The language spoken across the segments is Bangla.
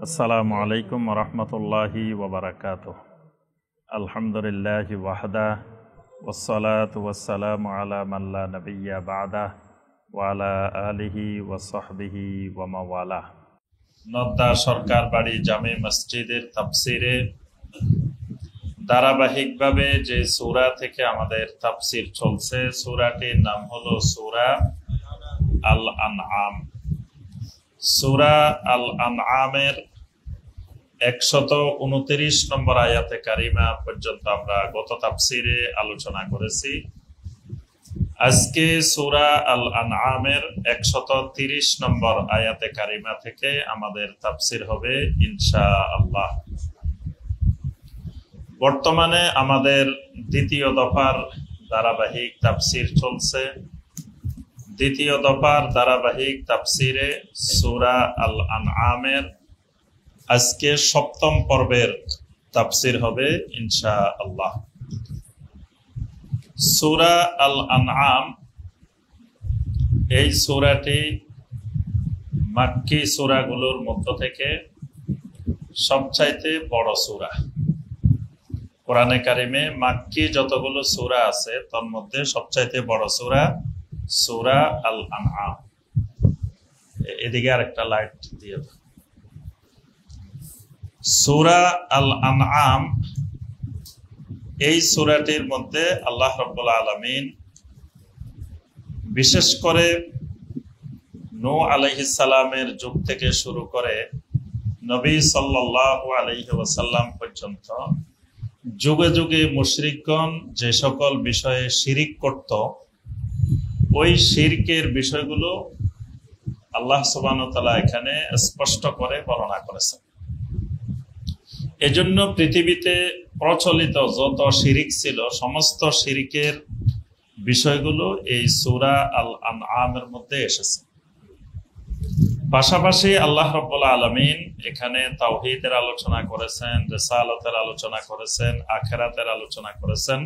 আসসালামু আলাইকুম রহমতুল্লাহি ওবরাকাতুহ। আলহামদুলিল্লাহি ওয়াহদা ওয়াসসালাতু ওয়াসসালামু আলা মান লা নাবিয়্যা বা'দা ওয়া আলা আলিহি ওয়া সাহবিহি ওয়া মাওয়ালা। নদ্দা সরকার বাড়ি জামে মসজিদের তাফসিরে ধারাবাহিকভাবে যে সূরা থেকে আমাদের তাফসির চলছে, সূরাটির নাম হলো সূরা আল আনআম। সূরা আল আনআমের 129 নম্বর আয়াতে কারিমা পর্যন্ত আমরা গত তাফসিরে আলোচনা করেছি। আজকে সূরা আল আনআমের 130 নম্বর আয়াতে কারিমা থেকে আমাদের তাফসির হবে ইনশাআল্লাহ। বর্তমানে আমাদের দ্বিতীয় দফার ধারাবাহিক তাফসির চলছে। দ্বিতীয় দফার ধারাবাহিক তাফসিরে সূরা আল আনআমের আজকে সপ্তম পর্বের তাফসির হবে ইনশাআল্লাহ। সূরা আল আনআম এই সূরাটি মাক্কি সূরাগুলোর মধ্য থেকে সবচাইতে বড় সূরা। কোরআনে কারিমে মাক্কি যতগুলো সূরা আছে তার মধ্যে সবচাইতে বড় সূরা সূরা আল আনআম। এদিকে আরেকটা লাইট দিয়ে দাও। সূরা আল আনআম এই সূরাটির মধ্যে আল্লাহ রাব্বুল আলামিন বিশেষ করে নূহ আলাইহিস সালামের যুগ থেকে শুরু করে নবী সাল্লাল্লাহু আলাইহি ওয়াসাল্লাম পর্যন্ত যুগে যুগে মুশরিকগণ যে সকল বিষয়ে শিরিক করত, ওই শিরকের বিষয়গুলো আল্লাহ সুবহানাহু ওয়া তাআলা এখানে স্পষ্ট করে বর্ণনা করেছেন। এজন্য পৃথিবীতে প্রচলিত যত শিরিক ছিল সমস্ত শিরিকের বিষয়গুলো এই সূরা আল আনআমের মধ্যে এসেছে। পাশাপাশি আল্লাহ রাব্বুল আলামিন এখানে তাওহীদের আলোচনা করেছেন, রিসালাতের আলোচনা করেছেন, আখিরাতের আলোচনা করেছেন।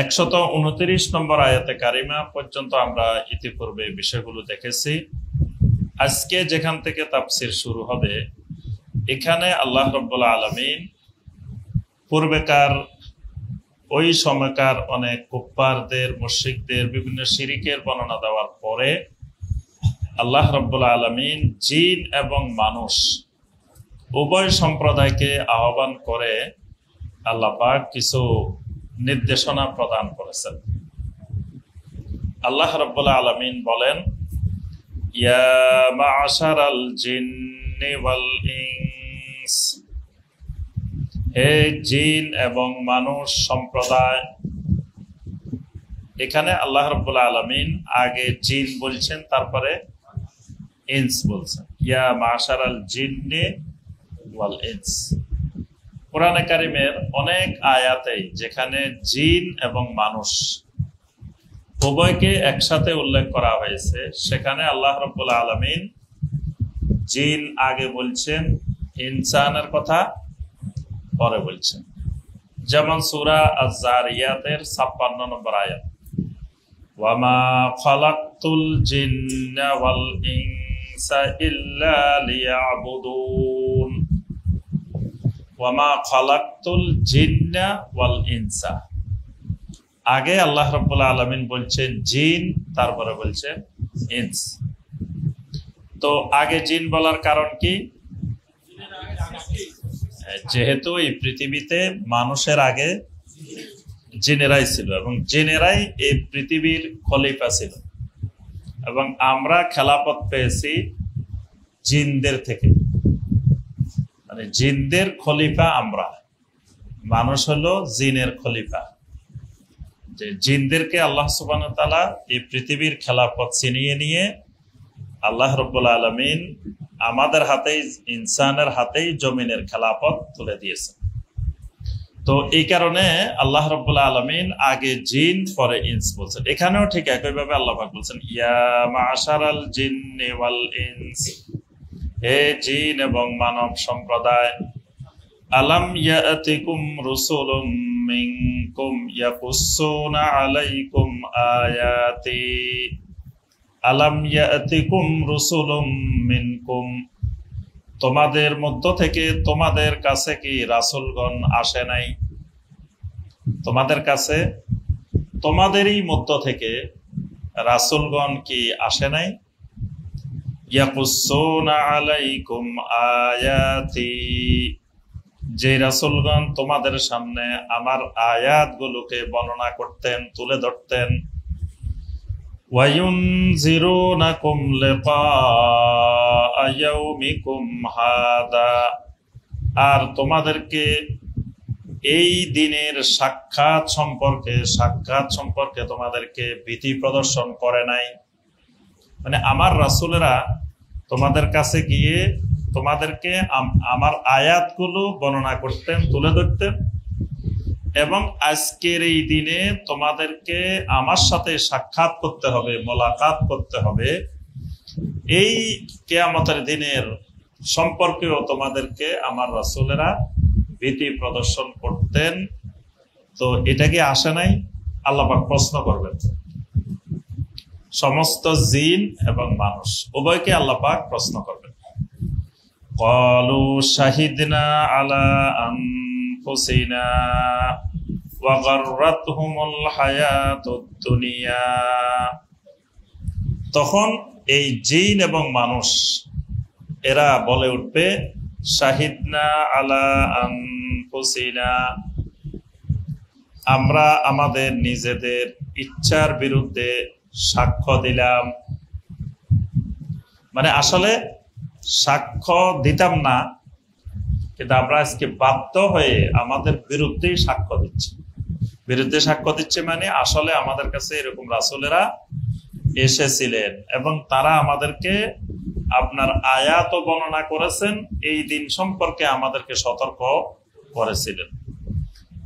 129 নম্বর আয়াতে কারিমা পর্যন্ত আমরা ইতিপূর্বে বিষয়গুলো দেখেছি। আজকে যেখান থেকে তাফসির শুরু হবে এখানে আল্লাহ রাব্বুল আলামিন পূর্বেকার ওই সময়কার অনেক কুফফারদের, মুশরিকদের বিভিন্ন শিরিকের বর্ণনা দেওয়ার পরে আল্লাহ রাব্বুল আলামিন জিন এবং মানুষ উভয় সম্প্রদায়কে আহ্বান করে আল্লাহ পাক কিছু নির্দেশনা প্রদান করেছেন। আল্লাহ রাব্বুল আলামিন বলেন, ইয়া মা'শারাল জিন্নি ওয়াল ইনস, হে জিন এবং মানুষ সম্প্রদায়। এখানে আল্লাহ রাব্বুল আলামিন আগে জিন বলছেন, তারপরে ইনস বলছেন। ইয়া মা'শারাল জিন্নি ওয়াল ইনস। কোরআনে কারিমের অনেক আয়াতেই যেখানে জিন এবং মানুষ উভয়কে একসাথে উল্লেখ করা হয়েছে, সেখানে আল্লাহ রাব্বুল আলামিন জিন আগে বলছেন, ইনসানের কথা পরে বলছেন। যেমন সূরা আয-যারিয়াতের 56 নম্বর আয়াত, ওয়ামা খালাকতুল জিন্না ওয়াল ইনসা ইল্লা লিয়াবুদুন। ওয়ামা খালাকতুল জিন্না ওয়াল ইনসা, আগে আল্লাহ রাব্বুল আলামিন বলছেন জিন, তারপরে বলছেন ইনস। তো আগে জিন বলার কারণ কি? যেহেতু এই পৃথিবীতে মানুষের আগে জিনেরাই ছিল এবং জিনেরাই এই পৃথিবীর খলিফা ছিল, এবং আমরা খেলাফত পেয়েছি জিনদের থেকে। মানে জিনদের খলিফা আমরা, মানুষ হলো জিনের খলিফা। যে জিনদেরকে আল্লাহ সুবহানাহু ওয়া তাআলা এই পৃথিবীর খেলাফত ছিনিয়ে নিয়ে আল্লাহ রাব্বুল আলামিন আমাদের হাতেই, ইনসানের হাতেই জমিনের খেলাফত তুলে দিয়েছেন। তো এই কারণে আল্লাহ রাব্বুল আলামিন আগে জিন পরে ইনস বলছেন। এখানেও ঠিক একইভাবে আল্লাহ পাক বলছেন, ইয়া মা'শারাল জিন্নি ওয়াল ইনস, হে জিন এবং মানব সম্প্রদায়, আলাম ইয়াতিকুম রুসুলুম মিনকুম ইয়াকুসুনা আলাইকুম আয়াতি। আলাম ইয়াতিকুম রুসুলুম মিনকুম, তোমাদের মধ্য থেকে তোমাদের কাছে কি রাসূলগণ আসে নাই? তোমাদের কাছে তোমাদেরই মধ্য থেকে রাসূলগণ কি আসে নাই? ইয়াকুসুনা আলাইকুম আয়াতি, যে রাসূলগণ তোমাদের সামনে আমার আয়াতগুলোকে বর্ণনা করতেন, তুলে ধরতেন। ওয়ায়ুনজিরুনাকুম লিকা ইয়াউমিকুম হাদা, আর তোমাদেরকে এই দিনের সাক্ষাৎ সম্পর্কে তোমাদেরকে ভীতি প্রদর্শন করে নাই। মানে আমার রাসূলেরা তোমাদের কাছে গিয়ে তোমাদেরকে আমার আয়াতগুলো বর্ণনা করতেন, তুলে ধরতেন, এবং আজকের এই দিনে তোমাদেরকে আমার সাথে সাক্ষাৎ করতে হবে, মোলাকাত করতে হবে, এই কিয়ামতের দিনের সম্পর্কেও তোমাদেরকে আমার রাসূলেরা ভীতি প্রদর্শন করতেন। তো এটা কি আসে নাই? আল্লাহ পাক প্রশ্ন করবেন। সমস্ত জিন এবং মানুষ উভয়কে আল্লাহ পাক প্রশ্ন করবেন। ক্বালু শাহিদনা আলা আনফুসিনা ওয়া গাররাতহুমুল হায়াতুদ দুনিয়া, তখন এই জিন এবং মানুষ এরা বলে উঠবে, শাহিদনা আলা আনফুসিনা, আমরা আমাদের নিজেদের ইচ্ছার বিরুদ্ধে সাক্ষ্য দিলাম। মানে আসলে সাক্ষ্য দিতাম না, কিন্তু আমরা আজকে বাধ্য হয়ে আমাদের বিরুদ্ধেই সাক্ষ্য দিচ্ছি। বিরুদ্ধে সাক্ষ্য দিচ্ছে মানে আসলে আমাদের কাছে এরকম রাসূলেরা এসেছিলেন এবং তারা আমাদেরকে আপনার আয়াত বর্ণনা করেছেন, এই দিন সম্পর্কে আমাদেরকে সতর্ক করেছিলেন।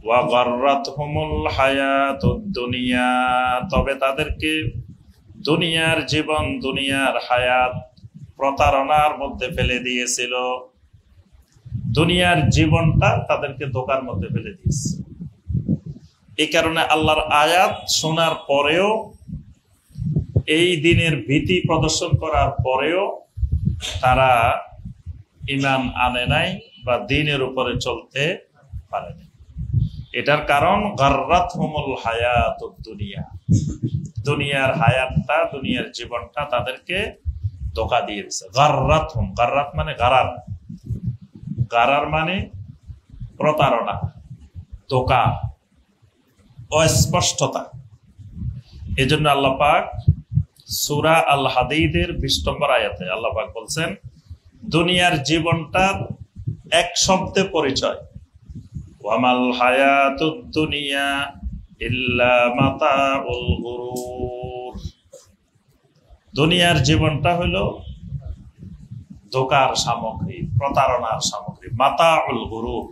ওয়া গাররাতহুমুল হায়াতুদ দুনিয়া, তবে তাদেরকে দুনিয়ার জীবন, দুনিয়ার হায়াত প্রতারণার মধ্যে ফেলে দিয়েছিল। দুনিয়ার জীবনটা তাদেরকে ধোঁকার মধ্যে ফেলে দিয়েছে। এই কারণে আল্লাহর আয়াত শোনার পরেও, এই দিনের ভীতি প্রদর্শন করার পরেও তারা ঈমান আনে নাই বা দ্বীনের উপরে চলতে পারে নাই। এটার কারণ গাররাতহুমুল হায়াতুদ দুনিয়া, দুনিয়ার হায়াতটা, দুনিয়ার জীবনটা তাদেরকে ধোঁকা দিয়ে দিয়েছে। গাররাতহুম, গাররাত মানে গারার, গারার মানে প্রতারণা, ধোঁকা, অস্পষ্টতা। এজন্য আল্লাহ পাক সূরা আল হাদীদের 20 নম্বর আয়াতে আল্লাহ পাক বলছেন, দুনিয়ার জীবনটার এক শব্দে পরিচয়, ওয়ামাল হায়াতুদ দুনিয়া ইল্লা মাতাউল গুরুর, দুনিয়ার জীবনটা হলো ধোঁকার সামগ্রী, প্রতারণার সামগ্রী। মাতাউল গুরুর,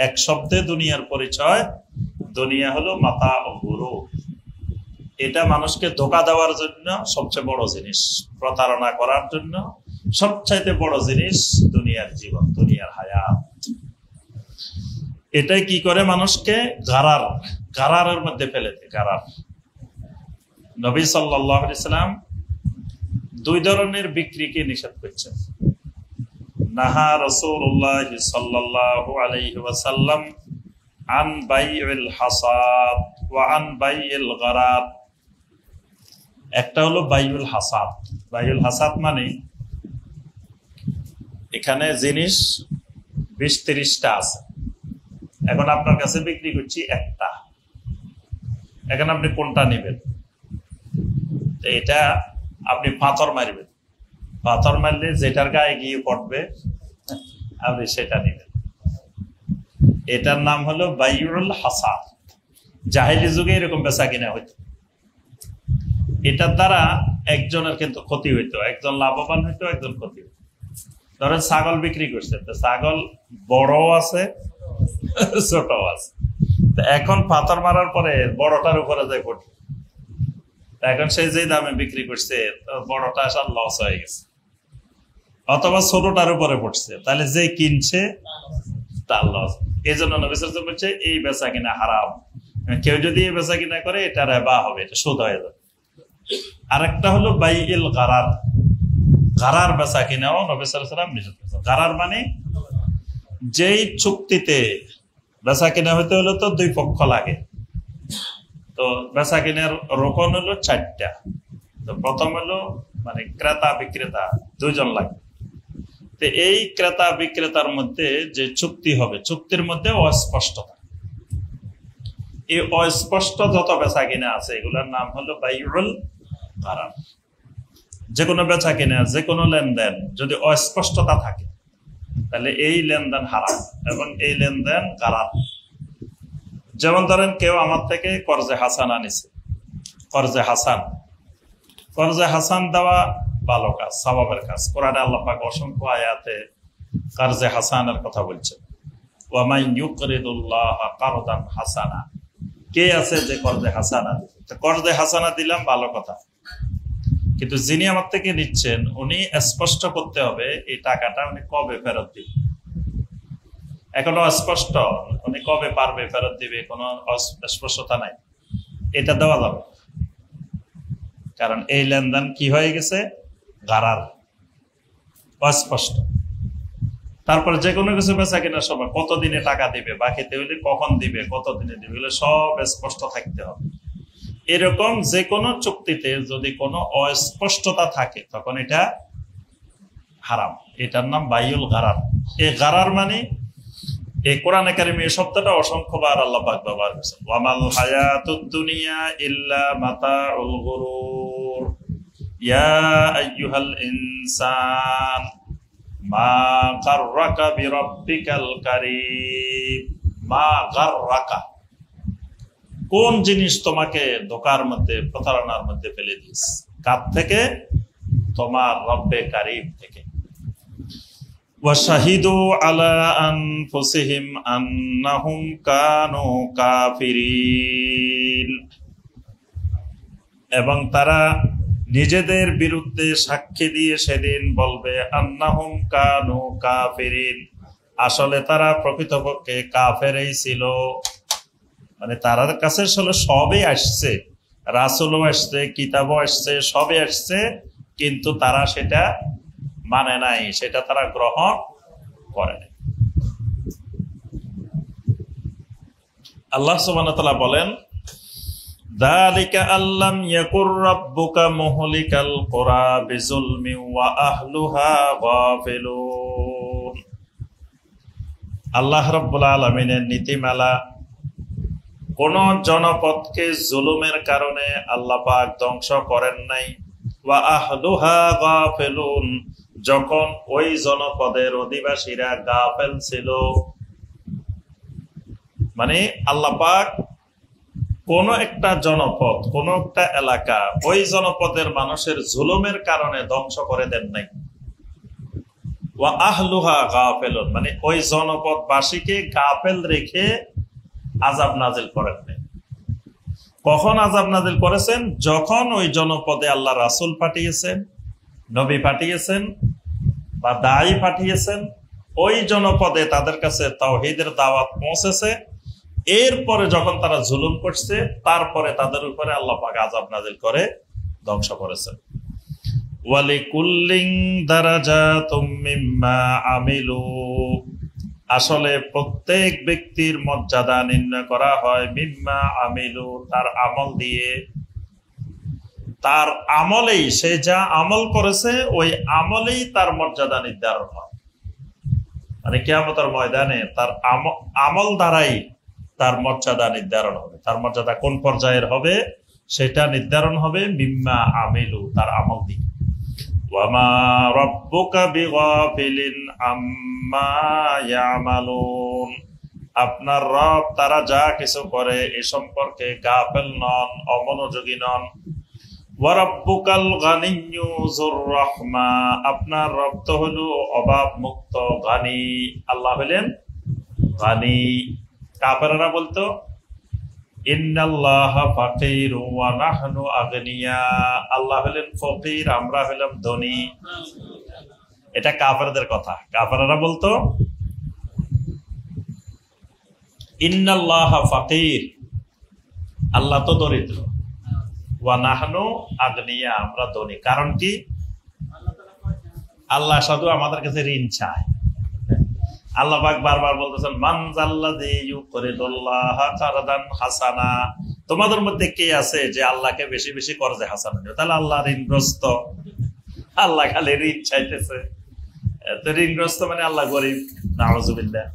এক শব্দে দুনিয়ার পরিচয়, দুনিয়া হলো মাতাউল গুরুর। এটা মানুষকে ধোঁকা দেওয়ার জন্য সবচেয়ে বড় জিনিস, প্রতারণা করার জন্য সবচাইতে বড় জিনিস দুনিয়ার জীবন, দুনিয়ার হায়াত। এটাই কি করে মানুষকে গারারের মধ্যে ফেলে দেয়, গারার। নবী সাল্লাল্লাহু আলাইহি সাল্লাম 2 ধরনের বিক্রিকে নিষেধ করছেন। নাহা রাসূলুল্লাহ সাল্লাল্লাহু আলাইহি ওয়াসাল্লাম আন বাইইল হাসাদ ওয়া আন বাইইল গারার। একটা হলো বাইউল হাসাদ। বাইউল হাসাদ মানে এখানে জিনিস 20-30টা আছে, এখন আপনার কাছে বিক্রি করছি একটা, এখন আপনি কোনটা নেবেন? এটা আপনি পাথর মারবেন, পাথর মারলে যেটার গায়ে গিয়ে পড়বে আপনি সেটা নেবেন। এটার নাম হলো বাইউল হাসাদ। জাহেলি যুগে এরকম বেচা কিনা হইতো। এটার দ্বারা একজনের কিন্তু ক্ষতি হইতো, একজন লাভবান হইতো, একজন ক্ষতি হইতো। ধরেন ছাগল বিক্রি করছে, তো ছাগল বড় আছে, ছোট আছে। এখন পাথর মারার পরে বড়টার উপরে যায় পড়ছে, এখন সে যে দামে বিক্রি করছে বড়টা আসার লস হয়ে গেছে, অথবা ছোটটার উপরে পড়ছে, তাহলে যে কিনছে তার লস। এই জন্য নবী সাল্লাল্লাহু আলাইহি ওয়াসাল্লাম বলছে এই বেচা কিনা হারাম। কেউ যদি এই বেচা কিনা করে এটা রিবা হবে, এটা সুদ হয়ে যাবে। আরেকটা হলো বাইইল গারার। গারার বেচা কিনাও নবী সাল্লাল্লাহু আলাইহি ওয়াসাল্লাম নিষেধ করেছেন। গারার মানে যেই চুক্তিতে বেচা কিনা হইতে হলে তো দুই পক্ষ লাগে, তো বেচা কিনার রোকন হলো 4টা। তো প্রথম হলো মানে ক্রেতা বিক্রেতা দুইজন লাগে। তো এই ক্রেতা বিক্রেতার মধ্যে যে চুক্তি হবে, চুক্তির মধ্যে অস্পষ্টতা, এই অস্পষ্ট যত বেচা কিনা আছে এগুলোর নাম হলো বাইউল গারার। যে কোনো বেচা কিনা, যে কোনো লেনদেন যদি অস্পষ্টতা থাকে তাহলে এই লেনদেন হারাম এবং এই লেনদেন গারার। যেমন ধরেন কেউ আমার থেকে কর্জে হাসানা নিছে, কর্জে হাসান দেওয়া ভালো কাজ, সওয়াবের কাজ। কোরআনে আল্লাহ পাক অসংখ্য আয়াতে কর্জে হাসানের কথা বলছেন। ওয়া মান ইউকরিদুল্লাহ কারদান হাসানা, কে আছে যে কর্জে হাসানা দিবে? তো কর্জে হাসানা দিলাম ভালো কথা, কিন্তু যিনি আমার থেকে নিচ্ছেন উনি স্পষ্ট করতে হবে এই টাকাটা উনি কবে ফেরত দিবে। এখনো অস্পষ্ট, উনি কবে পারবে ফেরত দিবে কোনো স্পষ্টতা নাই, এটা দেওয়া যাবে। কারণ এই লেনদেন কি হয়ে গেছে? গারার, অস্পষ্ট। তারপর যে কোনো কিছু বেচা কেনার সময় কতদিনে টাকা দিবে, বাকিতে হইলে কখন দিবে, কতদিনে দিবে, এগুলো সব স্পষ্ট থাকতে হবে। এরকম যে কোনো চুক্তিতে যদি কোনো অস্পষ্টতা থাকে তখন এটা হারাম, এটার নাম বাইউল গারার। এই গারার মানে এই কোরআনে কারিমে এই শব্দটা অসংখ্যবার আল্লাহ পাক ব্যবহার করেছেন। ওয়ামাল হায়াতুদ দুনিয়া ইল্লা মাতাউল গুরুর ইয়া আইয়ুহাল ইনসান মা গাররাকা বিরাব্বিকাল কারীম। মা গাররাকা, কোন জিনিস তোমাকে ধোঁকার মধ্যে, প্রতারণার মধ্যে ফেলে দিস? কার থেকে? তোমার রব্বে কারীম থেকে। ওয়াশাহিদু আলা আনফুসিহিম আন্নাহুম কানু কাফিরিন, এবং তারা নিজেদের বিরুদ্ধে সাক্ষী দিয়ে সেদিন বলবে আন্নাহুম কানু কাফিরিন, আসলে তারা প্রকৃতপক্ষে কাফেরই ছিল। মানে তার কাছে সবই আসছে, রাসূলও আসছে, কিতাবও আসছে, সবই আসছে, কিন্তু তারা সেটা মানে নাই, সেটা তারা গ্রহণ করে নাই। আল্লাহ সুবহানাহু ওয়া তাআলা বলেন যালিকা আল্লাম ইয়াকুর রাব্বুকা মুহলিকাল কুরা বিজুলমি ওয়া আহলুহা গাফিলুন। আল্লাহ রাব্বুল আলামিনের নীতিমালা, কোন জনপদকে জুলুমের কারণে আল্লাহ পাক ধ্বংস করেন নাই। ওয়া আহলুহা গাফিলুন, যখন ওই জনপদের অধিবাসীরা গাফেল ছিল। মানে আল্লাহ পাক কোন একটা জনপদ, কোন একটা এলাকা, ওই জনপদের মানুষের জুলুমের কারণে ধ্বংস করে দেন নাই। ওয়া আহলুহা গাফিলুন, মানে ওই জনপদবাসীকে গাফেল রেখে আযাব নাজিল করেন নাই। কখন আযাব নাজিল করেছেন? যখন ওই জনপদে আল্লাহ রাসূল পাঠিয়েছেন, নবী পাঠিয়েছেন বা দায়ী পাঠিয়েছেন, ওই জনপদে তাদের কাছে তাওহীদের দাওয়াত পৌঁছেছে, এরপরে যখন তারা জুলুম করছে তারপরে তাদের উপরে আল্লাহ পাক আযাব নাজিল করে ধ্বংস করেছেন। ওয়ালিকুল্লিন দারাজাতুম মিম্মা আমিলু, আসলে প্রত্যেক ব্যক্তির মর্যাদা নির্ণয় করা হয় মিম্মা আমিলু, তার আমল দিয়ে। তার আমলেই, সে যা আমল করেছে ওই আমলেই তার মর্যাদা নির্ধারণ হয়। মানে কিয়ামতের ময়দানে তার আমল দ্বারাই তার মর্যাদা নির্ধারণ হবে। তার মর্যাদা কোন পর্যায়ের হবে সেটা নির্ধারণ হবে মিম্মা আমিলু, তার আমল দিয়ে। ওয়ামা রাব্বুকা বিগাফিলিন আম্মা ইয়ামালুন, আপনার রব তারা যা কিছু করে এ সম্পর্কে গাফেল নন, অমনোযোগী নন। ওয়া রাব্বুকাল গানিয়্যু যুর রাহমা, আপনার রব তো হলো অভাব মুক্ত, গানি। আল্লাহ হলেন গানি। কাফেররা বলতো ইন্নাল্লাহা ফাকির ওয়া নাহনু আগনিয়া, আল্লাহ হলেন ফকির, আমরা হলাম ধনী। এটা কাফেরদের কথা। কাফেররা বলতো ইন্নাল্লাহা ফাকির, আল্লাহ তো দরিদ্র, ওয়া নাহনু আগনিয়া, আমরা ধনী। কারণ কি? আল্লাহ শুধু আমাদের কাছে ঋণ চায়। আল্লাহ পাক বারবার বলতেছেন মান জাল্লাযী ইউকরিদুল্লাহা কারদান হাসানা, তোমাদের মধ্যে কে আছে যে আল্লাহকে বেশি বেশি কর্জে হাসানা দিবে? তাহলে আল্লাহ ঋণগ্রস্ত, আল্লাহ খালি ঋণ চাইতেছে। তো ঋণগ্রস্ত মানে আল্লাহ গরিব, নাউযুবিল্লাহ।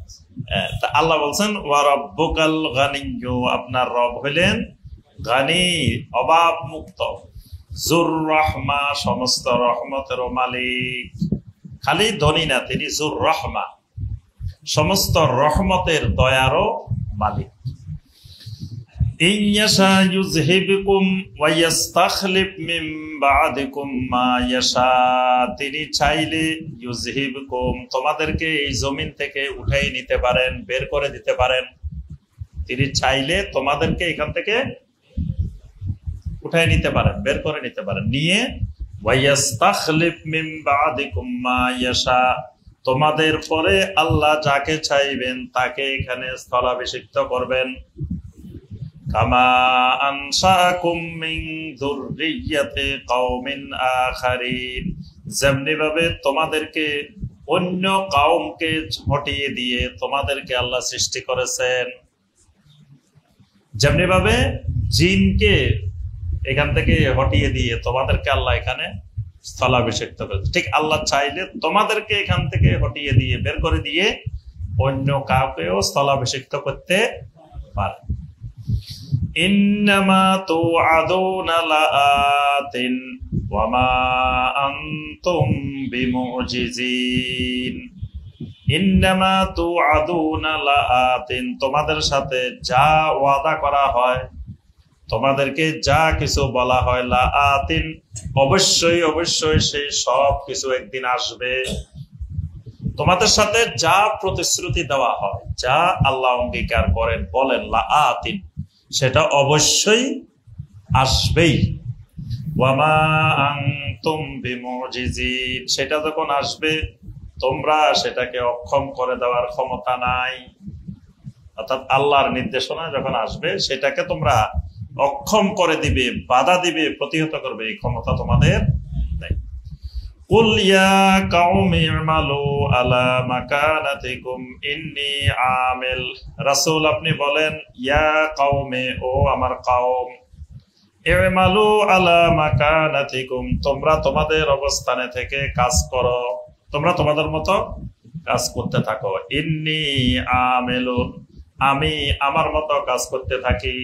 তা আল্লাহ বলছেন ওয়া রাব্বুকাল গানিয়্যু, আপনার রব হইলেন গানি, অভাব মুক্ত, জুর রহমা, সমস্ত রহমতের মালিক। খালি ধনী না, তিনি জুর রহমা, সমস্ত রহমতের দয়ারও মালিক। ইন ইয়াশা ইউযহিবকুম ওয়া ইস্তাখলিফ মিন বা'দিকুম মা ইয়াশা, তিনি চাইলে ইউযহিবকুম, তোমাদেরকে এই জমিন থেকে উঠাই নিতে পারেন, বের করে দিতে পারেন। তিনি চাইলে তোমাদেরকে এখান থেকে উঠাই নিতে পারেন, বের করে নিতে পারেন, নিয়ে ওয়া ইস্তাখলিফ মিন বা'দিকুম মা ইয়াশা, তোমাদের পরে আল্লাহ যাকে চাইবেন তাকে এখানে স্থলাভিষিক্ত করবেন। কামা আনশাকুম মিন যুররিয়াতি কওমিন আখারিন, যেমনি ভাবে তোমাদেরকে অন্য কওমকে হটিয়ে দিয়ে তোমাদেরকে আল্লাহ সৃষ্টি করেছেন, যেমনি ভাবে জিনকে এখান থেকে হটিয়ে দিয়ে তোমাদেরকে আল্লাহ এখানে স্থলাভিষিক্ত করেছে, ঠিক আল্লাহ চাইলে তোমাদেরকে এখান থেকে হটিয়ে দিয়ে, বের করে দিয়ে অন্য কাউকেও স্থলাভিষিক্ত করতে পারে। ইন্নামা তুআদুনা লাআতিন ওয়া মা আনতুম বিমুজিজিন, ইন্নামা তুআদুনা লাআতিন, তোমাদের সাথে যা ওয়াদা করা হয়, তোমাদেরকে যা কিছু বলা হয়, লাআতিন, অবশ্যই অবশ্যই সেই সব কিছু একদিন আসবে। তোমাদের সাথে যা প্রতিশ্রুতি দেওয়া হয়, যা আল্লাহ অঙ্গীকার করেন, বলেন লাআতিন, সেটা অবশ্যই আসবেই। ওয়া মা আনতুম বিমুজিজিন, সেটা যখন আসবে তোমরা সেটাকে অক্ষম করে দেওয়ার ক্ষমতা নাই। অর্থাৎ আল্লাহর নির্দেশনা যখন আসবে সেটাকে তোমরা অক্ষম করে দিবে, বাধা দিবে, প্রতিহত করবে, এই ক্ষমতা তোমাদের নেই। কুল ইয়া কাউমি আমালু আলা মাকানাতিকুম ইন্নী আমিল, রাসূল আপনি বলেন, ইয়া কাউমি, ও আমার কওম, আমালু আলা মাকানাতিকুম, তোমরা তোমাদের অবস্থানে থেকে কাজ করো, তোমরা তোমাদের মতো কাজ করতে থাকো। ইন্নী আমিলুন, আমি আমার মতো কাজ করতে থাকি।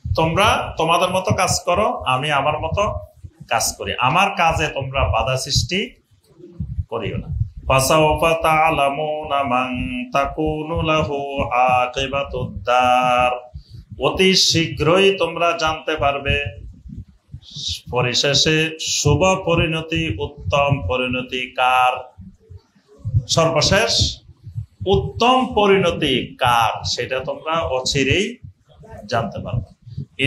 তোমরা তোমাদের মতো কাজ করো, আমি আমার মতো কাজ করি, আমার কাজে তোমরা বাধা সৃষ্টি করিও না। ফাসাওফা তা'লামুনা মান তাকুনু লাহু আকিবাতুদ দার, অতি শীঘ্রই তোমরা জানতে পারবে পরিশেষে শুভ পরিণতি, উত্তম পরিণতি কার, সর্বশেষ উত্তম পরিণতি কার, সেটা তোমরা অচিরেই জানতে পারবে।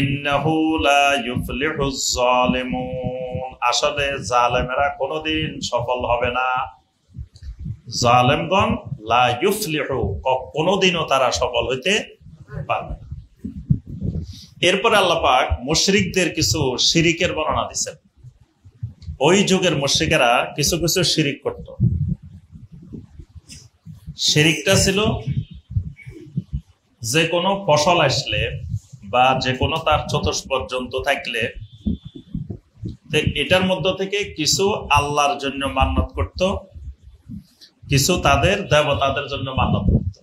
ইন্নাহু লা ইউফলিহুজ যালিমুন, আসলে জালেমেরা কোনোদিন সফল হবে না। জালেমগণ লা ইউফলিহু, কোনোদিনও তারা সফল হইতে পারবে না। এরপরে আল্লাহ পাক মুশরিকদের কিছু শিরিকের বর্ণনা দিচ্ছেন। ওই যুগের মুশরিকেরা কিছু কিছু শিরিক করত। শিরিকটা ছিল যে কোনো ফসল আসলে বা যে কোনো তার চতুষ্পদ জন্তু থাকলে এটার মধ্য থেকে কিছু আল্লাহর জন্য মান্যত করত, কিছু তাদের দেবতাদের জন্য মান্যত করত।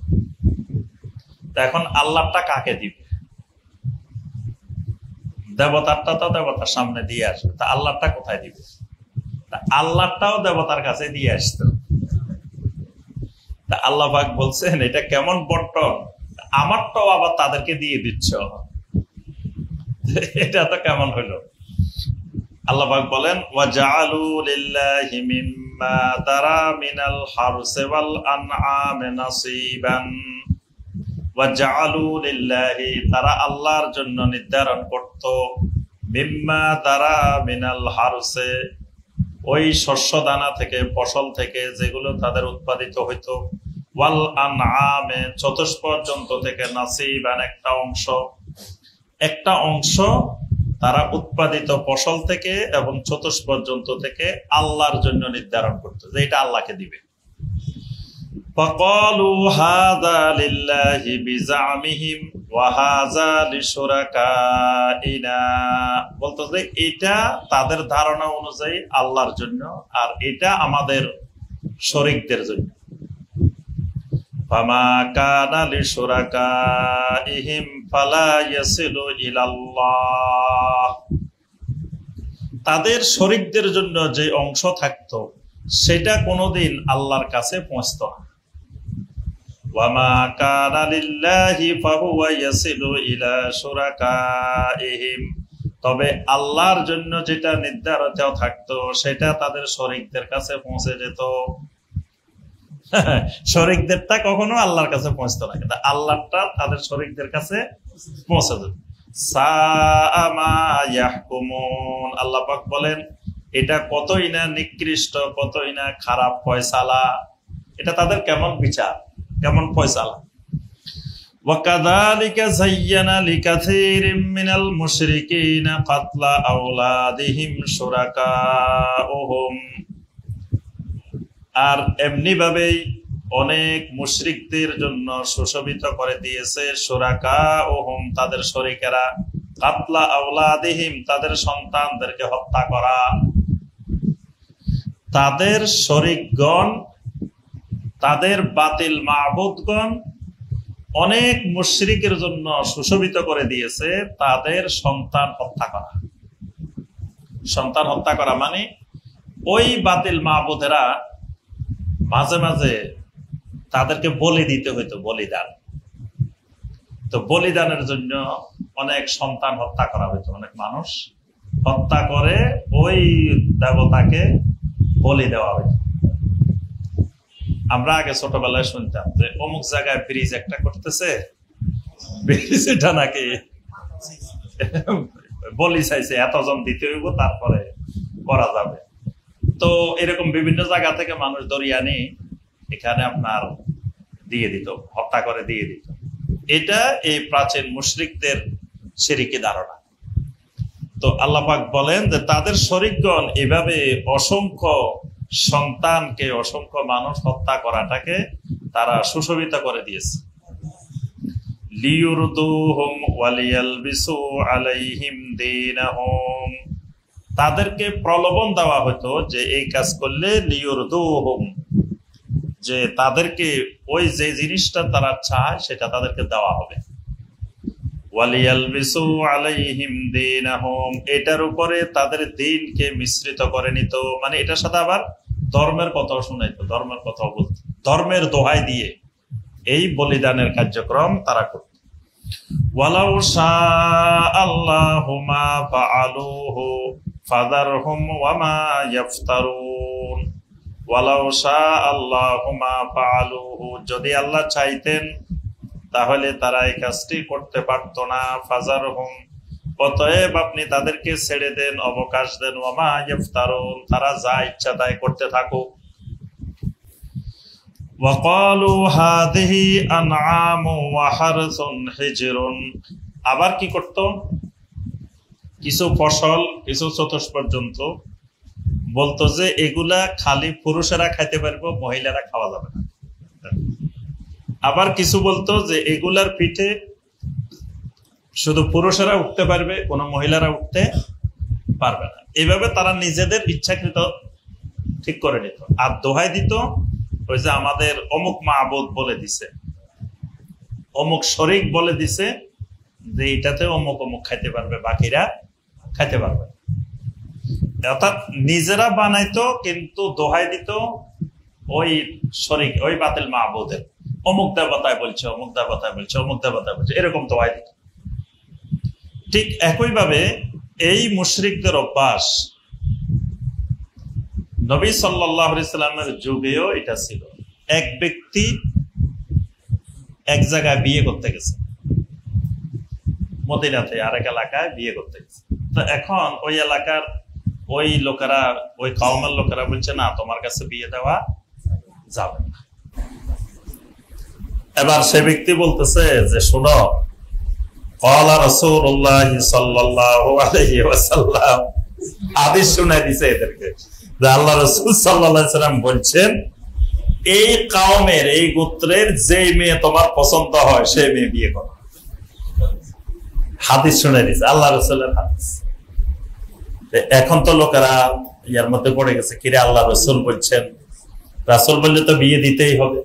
এখন আল্লাহটা কাকে দিবে? দেবতারটা তো দেবতার সামনে দিয়ে আসবে, তা আল্লাহটা কোথায় দিবে? আল্লাহটাও দেবতার কাছে দিয়ে আসতো। তা আল্লাহ পাক বলছেন এটা কেমন বন্টন, আমারটাও আবার তাদেরকে দিয়ে দিচ্ছ, এটা তো কেমন হলো? আল্লাহ পাক বলেন ওয়াজআলু লিল্লাহি মিম্মা তারা মিনাল হারসি ওয়াল আনআমি নাসিবান, ওয়াজআলু লিল্লাহি, তারা আল্লাহর জন্য নির্ধারণ করত, মিম্মা তারা মিনাল হারসি, ওই শস্য দানা থেকে, ফসল থেকে যেগুলো তাদের উৎপাদিত হইতো, ওয়াল আনআমি, চতুষ্পদ জন্তু থেকে, নাসিবান, একটা অংশ তারা উৎপাদিত ফসল থেকে এবং চতুষ্পদ জন্তু থেকে আল্লাহর জন্য নির্ধারণ করত যে এটা আল্লাহকে দিবে। فقالوا هذا لله بزعمهم وهذا لشركائنا, বলতো যে এটা তাদের ধারণা অনুযায়ী আল্লাহর জন্য আর এটা আমাদের শরীকদের জন্য। فما كان لشركائهم فلا يصل إلى الله, তাদের শরীকদের জন্য যে অংশ থাকতো সেটা কোনোদিন আল্লাহর কাছে পৌঁছতো না। وما كان لله فهو يصل إلى شركائهم, তবে আল্লাহর জন্য যেটা নির্ধারিত থাকতো সেটা তাদের শরীকদের কাছে পৌঁছে যেত। শরীকদেরটা কখনো আল্লাহর কাছে পৌঁছতো না, কিন্তু আল্লাহটা তাদের শরীকদের কাছে পৌঁছে যেত। সাআ মা ইয়াহকুমুন, আল্লাহ পাক বলেন এটা কতই না নিকৃষ্ট, কতই না খারাপ ফয়সালা, এটা তাদের কেমন বিচার, কেমন ফয়সালা। وَكَذَلِكَ زَيَّنَ لِكَثِيرٍ مِّنَ الْمُشْرِكِينَ قَتْلَ أَوْلَادِهِمْ شُرَكَاؤُهُمْ, আর এমনি ভাবেই অনেক মুশরিকদের জন্য সুশোভিত করে দিয়েছে শুরাকাউহুম, তাদের শরীকেরা, কাতলা আওলাদিহিম, তাদের সন্তানদেরকে হত্যা করা। তাদের শরীকগণ, তাদের বাতিল মাবুদগণ অনেক মুশরিকের জন্য সুশোভিত করে দিয়েছে তাদের সন্তান হত্যা করা। সন্তান হত্যা করা মানে ওই বাতিল মাবুদেরা মাঝে মাঝে তাদেরকে বলি দিতে হইতো, বলিদান। তো বলিদানের জন্য অনেক সন্তান হত্যা করা হইতো, অনেক মানুষ হত্যা করে ওই দেবতাকে বলি দেওয়া হইতো। আমরা আগে ছোটবেলায় শুনতাম যে অমুক জায়গায় ব্রিজ একটা করতেছে, ব্রিজটা নাকি বলি চাইছে, এতজন দিতে হইব তারপরে করা যাবে। তো এরকম বিভিন্ন জায়গা থেকে মানুষ দরিয়া নিয়ে এখানে আপনার দিয়ে দিত, হত্যা করে দিয়ে দিত। এটা এই প্রাচীন মুশরিকদের শিরকি ধারণা। তো আল্লাহ পাক বলেন যে তাদের শরীকগণ এভাবে অসংখ্য সন্তানকে, অসংখ্য মানুষ হত্যা করাটাকে তারা সুশোভিত করে দিয়েছে। লিয়ুরদুহুম ওয়ালিয়ালবিসু আলাইহিম দীনাহুম, তাদেরকে প্রলোভন দেওয়া হতো যে এই কাজ করলে লিয়ুরদুহুম, যে তাদেরকে ওই যে জিনিসটা তারা চায় সেটা তাদেরকে দেওয়া হবে। ওয়ালিয়ালবিসু আলাইহিম দীনাহুম, এটার উপরে তাদের দ্বীনকে মিশ্রিত করে নিত, মানে এটার সাথে আবার ধর্মের কথাও শুনাইতো, ধর্মের কথাও বলতো, ধর্মের দোহাই দিয়ে এই বলিদানের কার্যক্রম তারা করত। ওয়ালাউ শাআল্লাহু মা ফাআলুহু ফাযারহুম ওয়া মা ইফতারুন, ওয়ালাউ শাআল্লাহু মা ফাআলুহু, যদি আল্লাহ চাইতেন তাহলে তারা এই কাজটি করতে পারতো না। ফাযারহুম, অতএব আপনি তাদেরকে ছেড়ে দেন, অবকাশ দেন। ওয়া মা ইফতারুন, তারা যা ইচ্ছা তাই করতে থাকুক। ওয়াকালু হাযিহি আনআমু ওয়া হারসুন হিজরুন, আবার কি করত, কিছু ফসল, কিছু চতুষ্পদ জন্তু বলতো যে এগুলা খালি পুরুষেরা খাইতে পারবো, মহিলারা খাওয়া যাবে না। আবার কিছু বলতো যে এগুলার পিঠে শুধু পুরুষেরা উঠতে পারবে, কোনো মহিলারা উঠতে পারবে না। এইভাবে তারা নিজেদের ইচ্ছাকৃত ঠিক করে নিত। আর দোহাই দিত ওই যে আমাদের অমুক মাবুদ বলে দিছে, অমুক শরীক বলে দিছে যে এটাতে অমুক অমুক খাইতে পারবে, বাকিরা খাইতে পারবে। অর্থাৎ নিজেরা বানাইতো কিন্তু দোহাই দিত ওই শরীক, ওই বাতিল মাবুদের, অমুক দেবতায় বলছে, অমুক দেবতায় বলছে, অমুক দেবতায় বলছে, এরকম দোহাই দিত। ঠিক একইভাবে এই মুশরিকদের অভ্যাস নবী সাল্লাল্লাহু আলাইহি সাল্লামের যুগেও এটা ছিল। এক ব্যক্তি এক জায়গায় বিয়ে করতে গেছে, মদিনাতে আরেক এলাকায় বিয়ে করতে গেছে। তো এখন ওই এলাকার ওই লোকেরা, ওই কওমের লোকেরা বলছে না, তোমার কাছে বিয়ে দেওয়া যাবে না। এবার সে ব্যক্তি বলতেছে যে শোনো, ক্বালা রাসূলুল্লাহ সাল্লাল্লাহু আলাইহি ওয়াসাল্লাম, হাদিস শুনাই দিয়েছে এদেরকে যে আল্লাহ রাসূল সাল্লাল্লাহু আলাইহি ওয়াসাল্লাম বলছেন, এই কওমের এই গোত্রের যে মেয়ে তোমার পছন্দ হয় সেই মেয়ে বিয়ে করো। হাদিস শুনাই দিয়েছে, আল্লাহ রাসূলের হাদিস। এখন তো লোকেরা ইয়ার মধ্যে পড়ে গেছে, কিরে আল্লাহ রাসূল বলছেন, রাসূল বললে তো বিয়ে দিতেই হবে।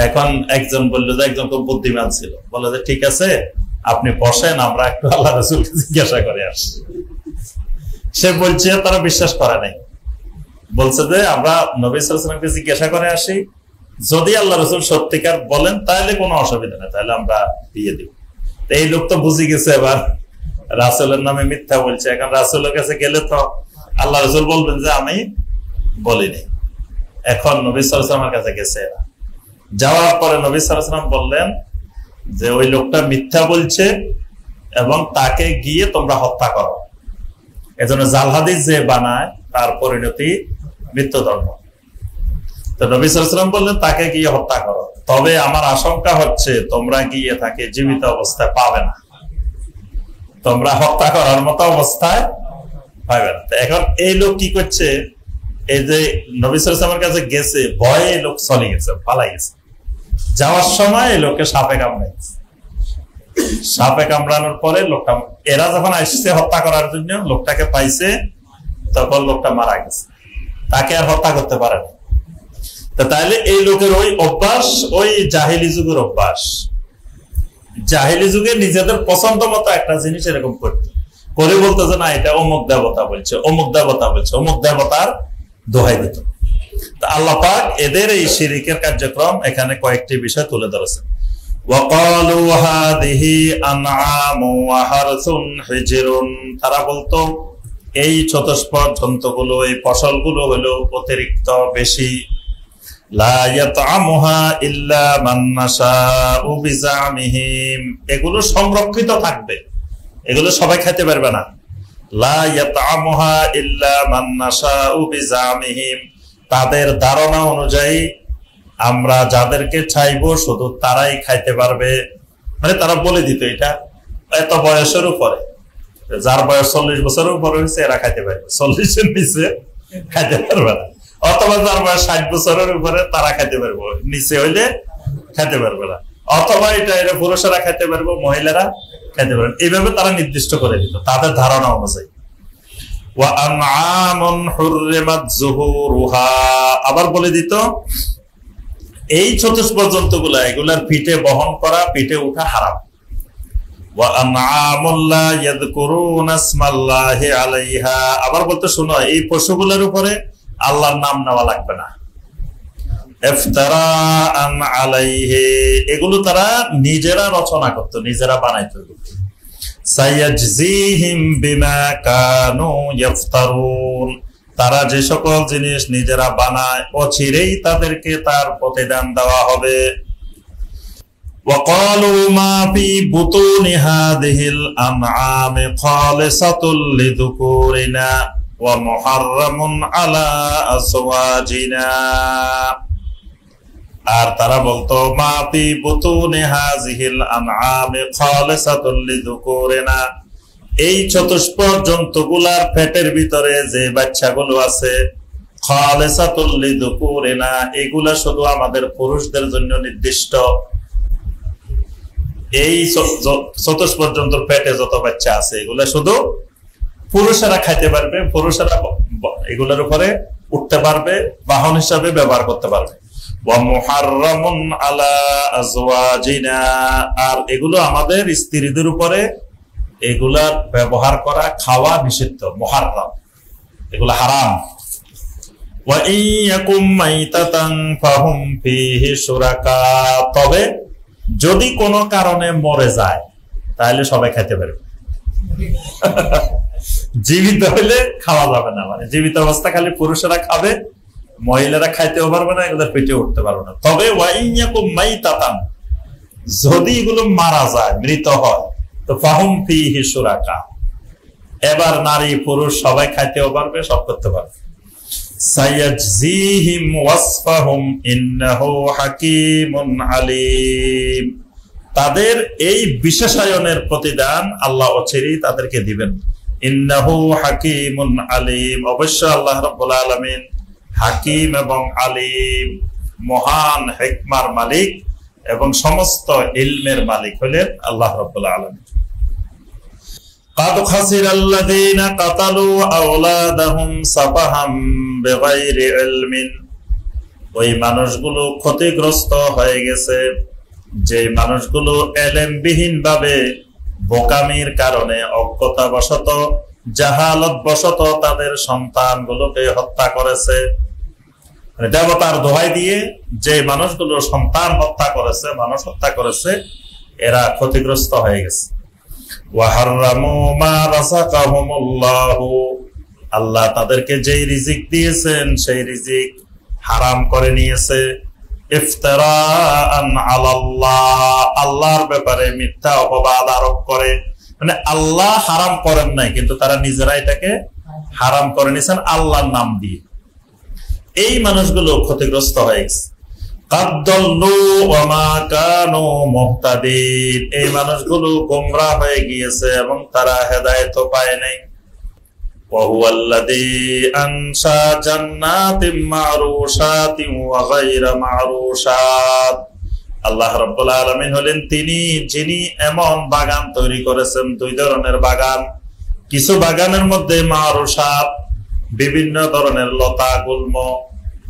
এখন একজন বললো যে, একজন খুব বুদ্ধিমান ছিল, বলে যে ঠিক আছে আপনি বসেন, আমরা একটু আল্লাহ রাসূলকে জিজ্ঞাসা করে আসি। সে বলছে, তারা বিশ্বাস করে নাই, বলছে যে আমরা নবী সাল্লাল্লাহু আলাইহি ওয়াসাল্লামকে জিজ্ঞাসা করে আসি, যদি আল্লাহ রাসূল সত্যিকার বলেন তাহলে কোনো অসুবিধা নেই, তাহলে আমরা বিয়ে দিব। এই লোক তো বুঝে গেছে এবার রাসূলের নামে মিথ্যা বলছে। এখন রাসূলের কাছে গেলে তো আল্লাহ রাসূল বলবেন যে আমি বলিনি। এখন নবী সাল্লাল্লাহু আলাইহি ওয়াসাল্লামের কাছে গেছে, যাওয়ার পরে নবী সাল্লাল্লাহু আলাইহি ওয়াসাল্লাম বললেন যে ওই লোকটা মিথ্যা বলছে এবং তাকে গিয়ে তোমরা হত্যা করো। এজন্য জাল হাদিস যে বানায় তার পরিণতি মৃত্যুদণ্ড। তো নবী সাল্লাল্লাহু আলাইহি ওয়াসাল্লাম বললেন তাকে গিয়ে হত্যা করো, তবে আমার আশঙ্কা হচ্ছে তোমরা গিয়ে তাকে জীবিত অবস্থায় পাবে না, তোমরা হত্যা করার মতো অবস্থায় পাবে না। এখন এই লোক কি করছে, এই যে নবী সাল্লাল্লাহু আলাইহি ওয়াসাল্লামের কাছে গেছে, ভয়ে এই লোক চলে গেছে, পালাই গেছে। যাওয়ার সময় এই লোককে সাপে কামড়াইছে। সাপে কামড়ানোর পরে লোকটা, এরা যখন আসছে হত্যা করার জন্য, লোকটাকে পাইছে, তখন লোকটা মারা গেছে, তাকে আর হত্যা করতে পারে না। তাইলে এই লোকের ওই অভ্যাস, ওই জাহেলি যুগের অভ্যাস। জাহেলি যুগে নিজেদের পছন্দ মতো একটা জিনিস এরকম করতে করে বলতো যে না এটা অমুক দেবতা বলছে, অমুক দেবতা বলছে, অমুক দেবতার দোহাই দিত। আল্লাহ পাক এদের এই শিরকের কার্যক্রম এখানে কয়েকটি বিষয় তুলে ধরেছেন। وَقَالُوا هَذِهِ أَنْعَامٌ وَحَرْثٌ حِجْرٌ, তারা বলতো এই চতুষ্পদ জন্তুগুলো, এই ফসলগুলো হলো অতিরিক্ত বেশি, লা ইয়াতআমুহা ইল্লা মান নাশাউ বিজামিহিম, এগুলো সংরক্ষিত থাকবে, এগুলো সবাই খেতে পারবে না। লা ইয়াতআমুহা ইল্লা মান নাশাউ বিজামিহিম, তাদের ধারণা অনুযায়ী আমরা যাদেরকে চাইবো শুধু তারাই খাইতে পারবে। মানে তারা বলে দিত এটা এত বয়সের উপরে, যার বয়স 40 বছরের উপরে হয়েছে এরা খাইতে পারবে, 40-এর নিচে খাইতে পারবে না। অথবা যার বয়স 60 বছরের উপরে তারা খাইতে পারবো, নিচে হইলে খাইতে পারবে না। অথবা এটা এরা পুরুষেরা খাইতে পারবো, মহিলারা খাইতে পারবে। এইভাবে তারা নির্দিষ্ট করে দিত তাদের ধারণা অনুযায়ী। ওয়া আনআমুন হুররিমাত যুহুরুহা, আবার বলে দিত এই চতুষ্পদ জন্তুগুলা, এগুলার পিঠে বহন করা, পিঠে উঠা হারাম। ওয়া আনআমুন লা ইয়াযকুরুনা ইসমাল্লাহি আলাইহা, আবার বলতে শোনো এই পশুগুলোর উপরে আল্লাহর নাম নেওয়া লাগবে না। ইফতারাআন আলাইহি, এগুলো তারা নিজেরা রচনা করত, নিজেরা বানাইতো। সায়াজজিহিম বিমা কানু ইফতারুন, তারা যে সকল জিনিস নিজেরা বানায় অচিরেই তাদেরকে তার প্রতিদান দেওয়া হবে। وقالوا ما في بطون هذه الأنعام خالصة لذكورنا ومحرم على أزواجنا, আর তারা বলতো মা ফি বুতুনি হাযিহিল আনআমি খালিসাতুল লিযুকুরিনা, এই চতুষ্পদ জন্তুগুলার পেটের ভিতরে যে বাচ্চাগুলো আছে, খালিসাতুল লিযুকুরিনা, এগুলা শুধু আমাদের পুরুষদের জন্য নির্দিষ্ট। এই চতুষ্পদ জন্তুর পেটে যত বাচ্চা আছে এগুলা শুধু পুরুষেরা খাইতে পারবে, পুরুষেরা এগুলোর উপরে উঠতে পারবে, বাহন হিসাবে ব্যবহার করতে পারবে। ওয়া মুহাররামুন আলা আজওয়াজিনা, আর এগুলো আমাদের স্ত্রীদের উপরে এগুলা ব্যবহার করা, খাওয়া নিষিদ্ধ, মুহাররাম, এগুলো হারাম। ওয়া ইয়াকুম মাইতাতান ফাহুম ফীহি শুরাকা, তবে যদি কোনো কারণে মরে যায় তাহলে সবাই খেতে পারবে। জীবিত হইলে খাওয়া যাবে না, মানে জীবিত অবস্থা খালি পুরুষেরা খাবে, মহিলারা খাইতেও পারবে না, এগুলো পেটে উঠতে পারবে না। তবে ওয়া ইয়াকুম মাইতাতান, যদি এগুলো মারা যায়, মৃত হয়, তো ফাহুম ফীহি শুরাকা, এবার নারী পুরুষ সবাই খাইতেও পারবে, সব করতে পারবে। সায়াজজিহিম ওয়াসফাহুম ইন্নাহু হাকীমুন আলীম, তাদের এই বিশেষায়নের প্রতিদান আল্লাহ অচিরেই তাদেরকে দিবেন। ইন্নাহু হাকিমুন আলিম, অবশ্য আল্লাহ রাব্বুল আলামিন হাকিম এবং আলিম, মহান হিকমার মালিক এবং সমস্ত ইলমের মালিক হলেন আল্লাহ রাব্বুল আলামিন। قد خسر الذين قتلوا أولادهم سفها بغير علم, ওই মানুষগুলো ক্ষতিগ্রস্ত হয়ে গেছে যে মানুষগুলো এলেমবিহীন ভাবে বোকামির কারণে অজ্ঞতাবশত জাহালতবশত তাদের সন্তানগুলোকে হত্যা করেছে। দেবতার দোহাই দিয়ে যে মানুষগুলো সন্তান হত্যা করেছে, মানুষ হত্যা করেছে, এরা ক্ষতিগ্রস্ত হয়ে গেছে। ওয়াহাররামু মা রাযাকাহুমুল্লাহু, আল্লাহ তাদেরকে যেই রিজিক দিয়েছেন সেই রিজিক হারাম করে নিয়েছে। ইফতিরাআন আলাল্লাহ, আল্লাহর ব্যাপারে মিথ্যা অপবাদ আরোপ করে, মানে আল্লাহ হারাম করেন নাই কিন্তু তারা নিজেরা এটাকে হারাম করে নিয়েছেন আল্লাহর নাম দিয়ে। এই মানুষগুলো ক্ষতিগ্রস্ত হয়ে গেছে। কাদ্দাল্লু ওয়া মা কানু মুহতাদিন, এই মানুষগুলো গোমরাহ হয়ে গিয়েছে এবং তারা হেদায়েত পায় নাই। ওয়া হুয়াল্লাযী আনশা জান্নাতিন মা'রুশাতিন ওয়া গায়রা মা'রুশাত, আল্লাহ রাব্বুল আলামিন হলেন তিনি যিনি এমন বাগান তৈরি করেছেন, দুই ধরনের বাগান। কিছু বাগানের মধ্যে মা'রুশাত, বিভিন্ন ধরনের লতা গুল্ম,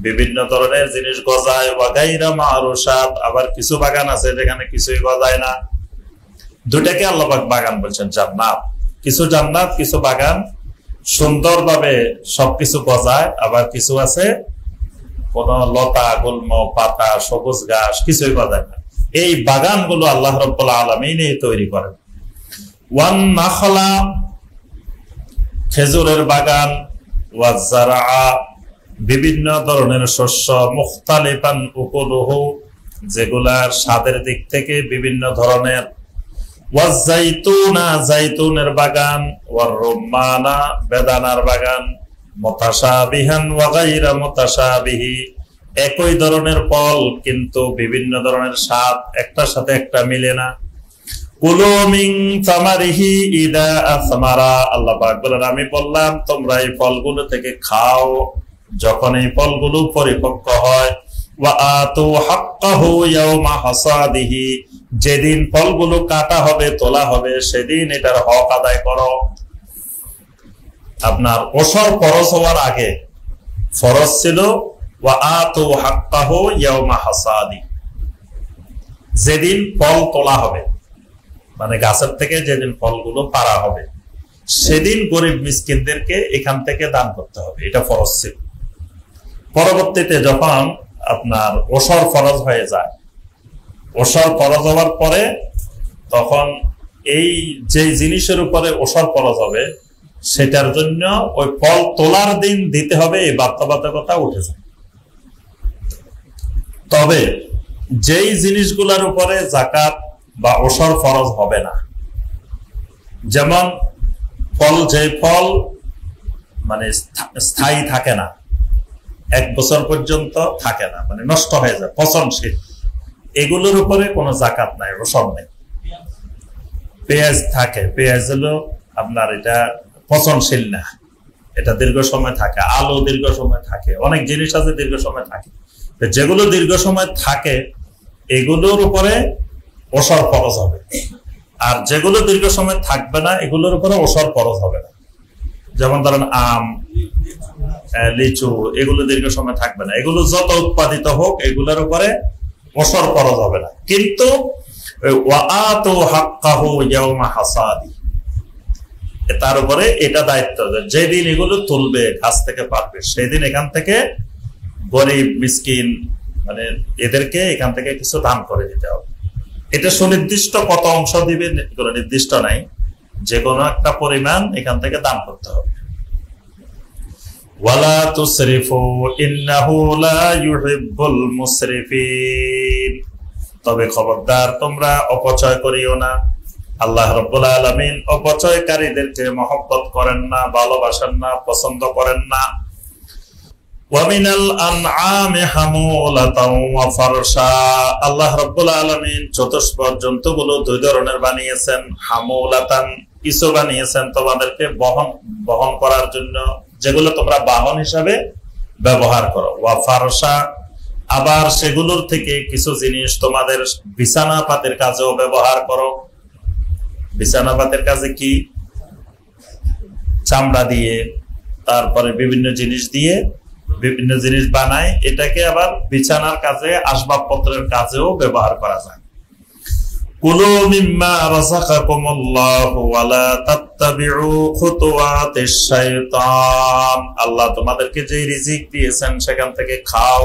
বিভিন্ন ধরনের জিনিস গজায়। ওয়া গায়রা মা'রুশাত, আবার কিছু বাগান আছে যেখানে কিছুই গজায় না। দুটাকে আল্লাহ পাক বাগান বলছেন জান্নাত। কিছু জান্নাত, কিছু বাগান সুন্দরভাবে সবকিছু গজায়, আবার কিছু আছে কোন লতা গুল্ম পাতা সবুজ ঘাস কিছুই গজায় না। এই বাগানগুলো আল্লাহ রাব্বুল আলামিন তৈরি করেন। ওয়ান নাখলা, খেজুরের বাগান। ওয়া যারআ, বিভিন্ন ধরনের শস্য। মুখতালিফান উকুলুহু, যেগুলার স্বাদের দিক থেকে বিভিন্ন ধরনের। ওয়া যাইতুনা, যাইতুনের বাগান। ওয়া রুম্মানা, বেদানার বাগান। মুতাশাবিহান ওয়া গায়রা মুতাশাবিহি, একই ধরনের ফল কিন্তু বিভিন্ন ধরনের স্বাদ, একটার সাথে একটা মিলে না। কুলু মিন সামারিহি ইদা আসমারা, আল্লাহ পাক বলেন আমি বললাম তোমরা এই ফলগুলো থেকে খাও যখন এই ফলগুলো পরিপক্ক হয়। ওয়া আতু হাক্কাহু ইয়াওমা হাসাদিহি, যেদিন ফলগুলো কাটা হবে তোলা হবে সেদিন এটার হক আদায় করো। আপনার ওসর ফরজ হওয়ার আগে ফরজ ছিল ওয়া আতু হাক্কাহু ইয়াওমা হাসাদি, যেদিন ফল তোলা হবে, মানে গাছের থেকে যেদিন ফলগুলো পাড়া হবে সেদিন গরিব মিসকিনদেরকে এখান থেকে দান করতে হবে, এটা ফরজ ছিল। পরবর্তীতে যখন আপনার ওসর ফরজ হয়ে যায়, ওসর ফরজ হওয়ার পরে তখন এই যে জিনিসের উপরে ওসর ফরজ হবে সেটার জন্য ওই ফল তোলার দিন দিতে হবে, এই বাধ্যবাধকতা উঠে যায়। তবে যেই জিনিসগুলোর উপরে যাকাত বা ওসর ফরজ হবে না, যেমন ফল, যে ফল মানে স্থায়ী থাকে না, 1 বছর পর্যন্ত থাকে না, মানে নষ্ট হয়ে যায়, পচনশীল, এগুলোর উপরে কোনো যাকাত নাই, ওসর নেই। পেঁয়াজ থাকে, পেঁয়াজ হলো আপনার এটা পচনশীল না, এটা দীর্ঘ সময় থাকে। আলু দীর্ঘ সময় থাকে, অনেক জিনিস আছে দীর্ঘ সময় থাকে। যেগুলো দীর্ঘ সময় থাকে এগুলোর উপরে ওসর ফরজ হবে, আর যেগুলো দীর্ঘ সময় থাকবে না এগুলোর উপরে ওসর ফরজ হবে না। যেমন ধরেন আম, লিচু, এগুলো দীর্ঘ সময় থাকবে না, এগুলো যত উৎপাদিত হোক এগুলোর উপরে ওসর ফরজ হবে না। কিন্তু ওয়া আতু হাক্কাহু ইয়াওমা হাসাদি, তার উপরে এটা দায়িত্ব, যেদিন এগুলো তুলবে গাছ থেকে পারবে সেদিন এখান থেকে গরিব মিসকিন মানে এদেরকে এখান থেকে কিছু দান করে দিতে হবে। এটা সুনির্দিষ্ট কত অংশ দিবে কোনো নির্দিষ্ট নাই, যে কোনো একটা পরিমাণ এখান থেকে দান করতে হবে। ওয়ালা তুসরিফু ইন্নাহু লা ইউহিব্বুল মুসরিফিন, তবে খবরদার তোমরা অপচয় করিও না, আল্লাহ রাব্বুল আলামিন অপচয়কারীদেরকে মহব্বত করেন না, ভালোবাসেন না, পছন্দ করেন না। ওয়া মিনাল আনআমি হামুলাতাও ওয়া ফারশা। আল্লাহ রাব্বুল আলামিন চতুষ্পদ জন্তুগুলো দুই ধরনের বানিয়েছেন। হামুলাতান, কিছু বানিয়েছেন তোমাদেরকে বহন করার জন্য, যেগুলো তোমরা বাহন হিসাবে ব্যবহার করো। ওয়া ফারশা, আবার সেগুলোর থেকে কিছু জিনিস তোমাদের বিছানা পাতের কাজেও ব্যবহার করো। বিছানা পাতের কাজে কি? চামড়া দিয়ে, তারপরে বিভিন্ন জিনিস দিয়ে বিভিন্ন জিনিস বানায়, এটাকে আবার বিছানার কাজে, আসবাবপত্রের কাজেও ব্যবহার করা যায়। কুলু মিম্মা রাযাকাকুমুল্লাহু ওয়া লা তাত্তাবিউ খুতুওয়াতিশ শাইতান। আল্লাহ তোমাদেরকে যে রিজিক দিয়েছেন সেখান থেকে খাও,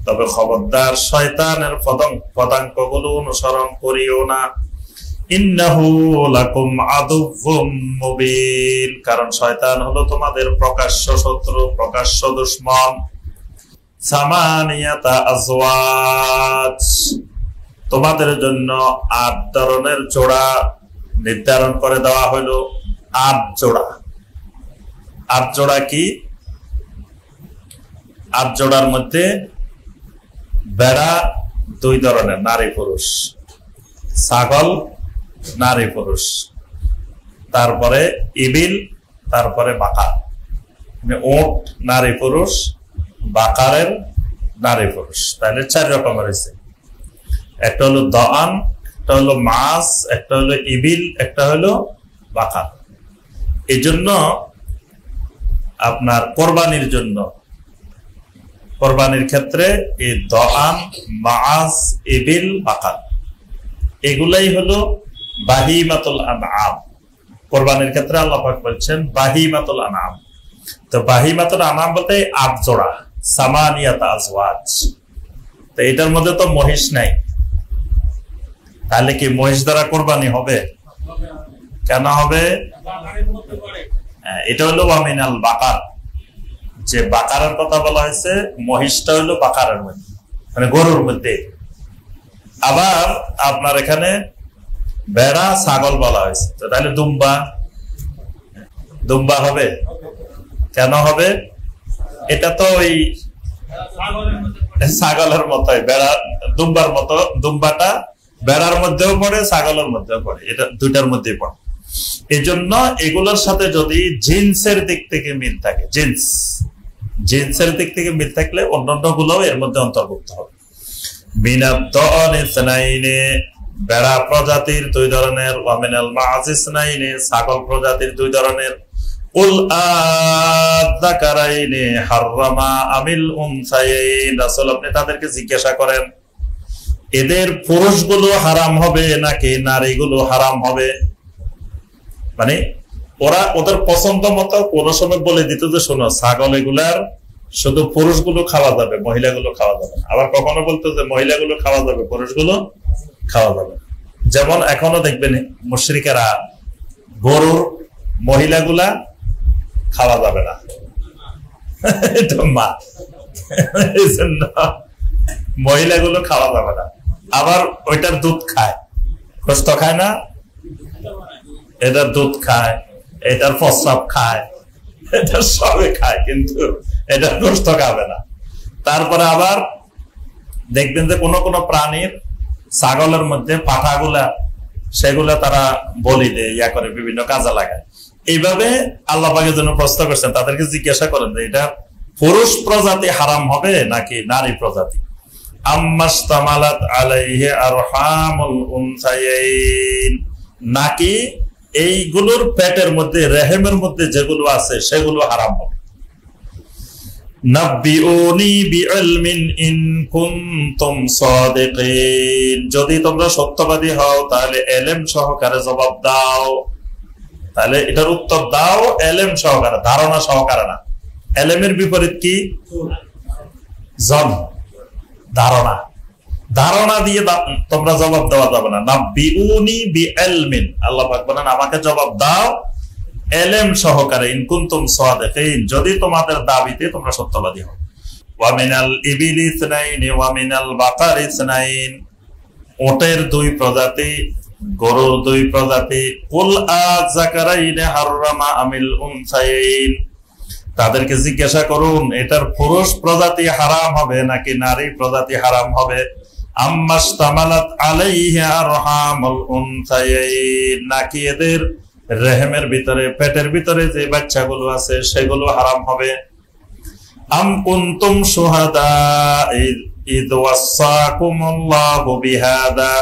তবে খবরদার শয়তানের পদাঙ্কগুলো অনুসরণ করিও না। ইন্নাহু লাকুম আদুউম মুবিন, কারণ শয়তান হলো তোমাদের প্রকাশ্য শত্রু, প্রকাশ্য দুশমন। সামানিয়াতা আজওয়াজ, তোমাদের জন্য ৮ ধরনের জোড়া নির্ধারণ করে দেওয়া হলো। ৮ জোড়া। ৮ জোড়া কি? ৮ জোড়ার মধ্যে ভেড়া 2 ধরনের, নারী পুরুষ। ছাগল নারী পুরুষ, তারপরে ইবিল, তারপরে বাকার। উট নারী পুরুষ, বাকারের নারী পুরুষ। তাহলে 4 রকমের হয়েছে। একটা হলো দান, একটা হলো মাছ, একটা হলো ইবিল, একটা হলো বাকার। এই জন্য আপনার কোরবানির জন্য, কোরবানির ক্ষেত্রে এই দান, মাছ, ইবিল, বাকার, এগুলাই হলো বাহিমাতুল আনআম। কোরবানির ক্ষেত্রে আল্লাহ পাক বলছেন বাহিমাতুল আনআম। তো বাহিমাতুল আনআম বলতে ৮ জোড়া, সামানিয়াত আজওয়াজ। তো এটার মধ্যে তো মহিষ নাই, তাহলে কি মহিষ দ্বারা কোরবানি হবে? কেন হবে? এটা হলো ওয়া মিনাল বাকার, যে বাকারের কথা বলা হয়েছে, মহিষটা হলো বাকারের মধ্যে, মানে গরুর মধ্যে। আবার আপনার এখানে ভেড়া, ছাগল বলা হয়েছে, তো তাহলে দুম্বা হবে? কেন হবে? এটা তো ওই ছাগলের মতোই, বেড়া দুম্বার মতো। দুম্বাটা বেড়ার মধ্যেও পড়ে, ছাগলের মধ্যেও পড়ে, এটা দুইটার মধ্যেই পড়ে। এই জন্য এগুলোর সাথে যদি জিন্সের দিক থেকে মিল থাকে, জিন্সের দিক থেকে মিল থাকলে অন্যান্য গুলো এর মধ্যে অন্তর্ভুক্ত হবে। বেড়া প্রজাতির 2 ধরনের, ওয়ামিনাল মাআজ ইসনাইনে, ছাগল প্রজাতির 2 ধরনের। কুল আযাকারাইনি হাররামা আমিল উনসায়াইন, রাসূল আপনি তাদেরকে জিজ্ঞাসা করেন এদের পুরুষগুলো হারাম হবে নাকি নারীগুলো হারাম হবে? মানে ওরা ওদের পছন্দ মতো কোন সময় বলে দিত যে শোনো, ছাগল এগুলার শুধু পুরুষগুলো খাওয়া যাবে, মহিলাগুলো খাওয়া যাবে না। আবার কখনো বলতো যে মহিলাগুলো খাওয়া যাবে, পুরুষগুলো খাওয়া যাবে। যেমন এখনো দেখবেন মুশরিকেরা গরুর মহিলাগুলা খাওয়া যাবে না, মা, এই জন্য মহিলাগুলো খাওয়া যাবে না। আবার ওইটার দুধ খায়, গোশত খায় না, এটার দুধ খায়, এটার প্রস্রাব খায়, এটা সবে খায়, কিন্তু এটা গোশত খাবে না। তারপরে আবার দেখবেন যে কোন কোন প্রাণীর ছাগলের মধ্যে পাঠাগুলা, সেগুলা তারা বলি দেয়, ইয়া করে, বিভিন্ন কাজে লাগায়। এইভাবে আল্লাহ পাকের জন্য প্রশ্ন করছেন, তাদেরকে জিজ্ঞাসা করেন যে এটা পুরুষ প্রজাতি হারাম হবে নাকি নারী প্রজাতি? আম্মাস্তামালাত আলাইহি আরহামুল উনসায়াইন, নাকি এইগুলোর পেটের মধ্যে, রেহেমের মধ্যে যেগুলো আছে সেগুলো হারাম হবে। নাব্বিউনি বিইলমিন ইন কুনতুম সাদিকিন, যদি তোমরা সত্যবাদী হও তাহলে এলেম সহকারে জবাব দাও। তাহলে এটার উত্তর দাও এলেম সহকারে, ধারণা সহকারে না। এলেমের বিপরীত কি? জন, ধারণা। ধারণা দিয়ে তোমরা জবাব দেওয়া যাবে না। নাব্বিউনি বিইলমিন, আল্লাহ পাক বলেন আমাকে জবাব দাও এলেম সহকারে, ইন কুনতুম সাদিকিন, যদি তোমাদের দাবিতে তোমরা সত্যবাদী হও। ওয়া মিনাল ইবিলি ইসনাইন ওয়া মিনাল বাকারি ইসনাইন, ওটের 2 প্রজাতি, গরুর 2 প্রজাতি। কুল আযাকারাইনি হাররামা আমিল উনসায়াইন, তাদেরকে জিজ্ঞাসা করুন এটার পুরুষ প্রজাতি হারাম হবে নাকি নারী প্রজাতি হারাম হবে। আম্মাশতামালাত আলাইহি আরহামুল উনসায়াইন, নাকি এদের রেহেমের ভিতরে পেটের ভিতরে যে বাচ্চাগুলো আছে সেগুলো হারাম হবে। আম কুনতুম শুহাদা ইদ ওয়াসাকুমুল্লাহু বিহাদা,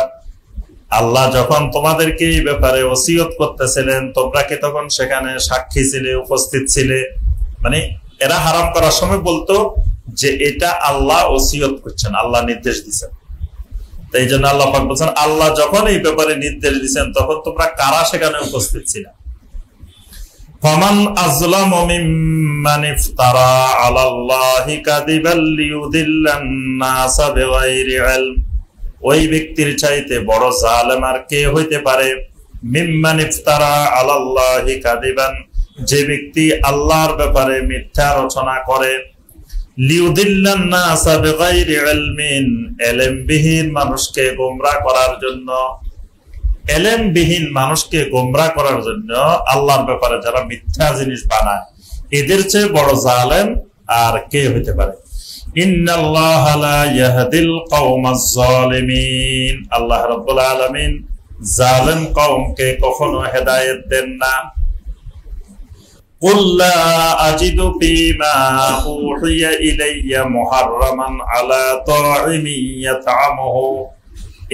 আল্লাহ যখন তোমাদেরকে এই ব্যাপারে ওসিয়ত করতেছিলেন তোমরা কি তখন সেখানে সাক্ষী ছিলে, উপস্থিত ছিলে? মানে এরা হারাম করার সময় বলতো যে এটা আল্লাহ ওসিয়ত করছেন, আল্লাহ নির্দেশ দিচ্ছেন। তো এই জন্য আল্লাহ পাক বলছেন আল্লাহ যখন এই ব্যাপারে নির্দেশ দিচ্ছেন তখন তোমরা কারা সেখানে উপস্থিত ছিল। ফামান আযলামু মিম্মান ইফতারা আলাল্লাহি কাযিবান লিয়ুদিল্লান নাসা বিগাইরি ইলম, ওই ব্যক্তির চাইতে বড় জালেম আর কে হইতে পারে? মিম্মান ইফতারা আলাল্লাহি কাযিবান, যে ব্যক্তি আল্লাহর ব্যাপারে মিথ্যা রচনা করে। লিয়ুদিল্লান নাসা বিগাইরি ইলমিন, ইলমবিহীন মানুষকে গোমরাহ করার জন্য, ইলমবিহীন মানুষকে গোমরাহ করার জন্য আল্লাহর ব্যাপারে যারা মিথ্যা জিনিস বানায় এদের চেয়ে বড় জালেম আর কে হইতে পারে? ইন্নাল্লাহা লা ইয়াহদিল কওমাজ জালিমিন, আল্লাহ রাব্বুল আলামিন জালেম কওমকে কখনো হেদায়েত দেন না। কুল লা আজিদু ফীমা উহিয়া ইলাইয়া মুহাররামান আলা তা'imin ইয়াত'amuhu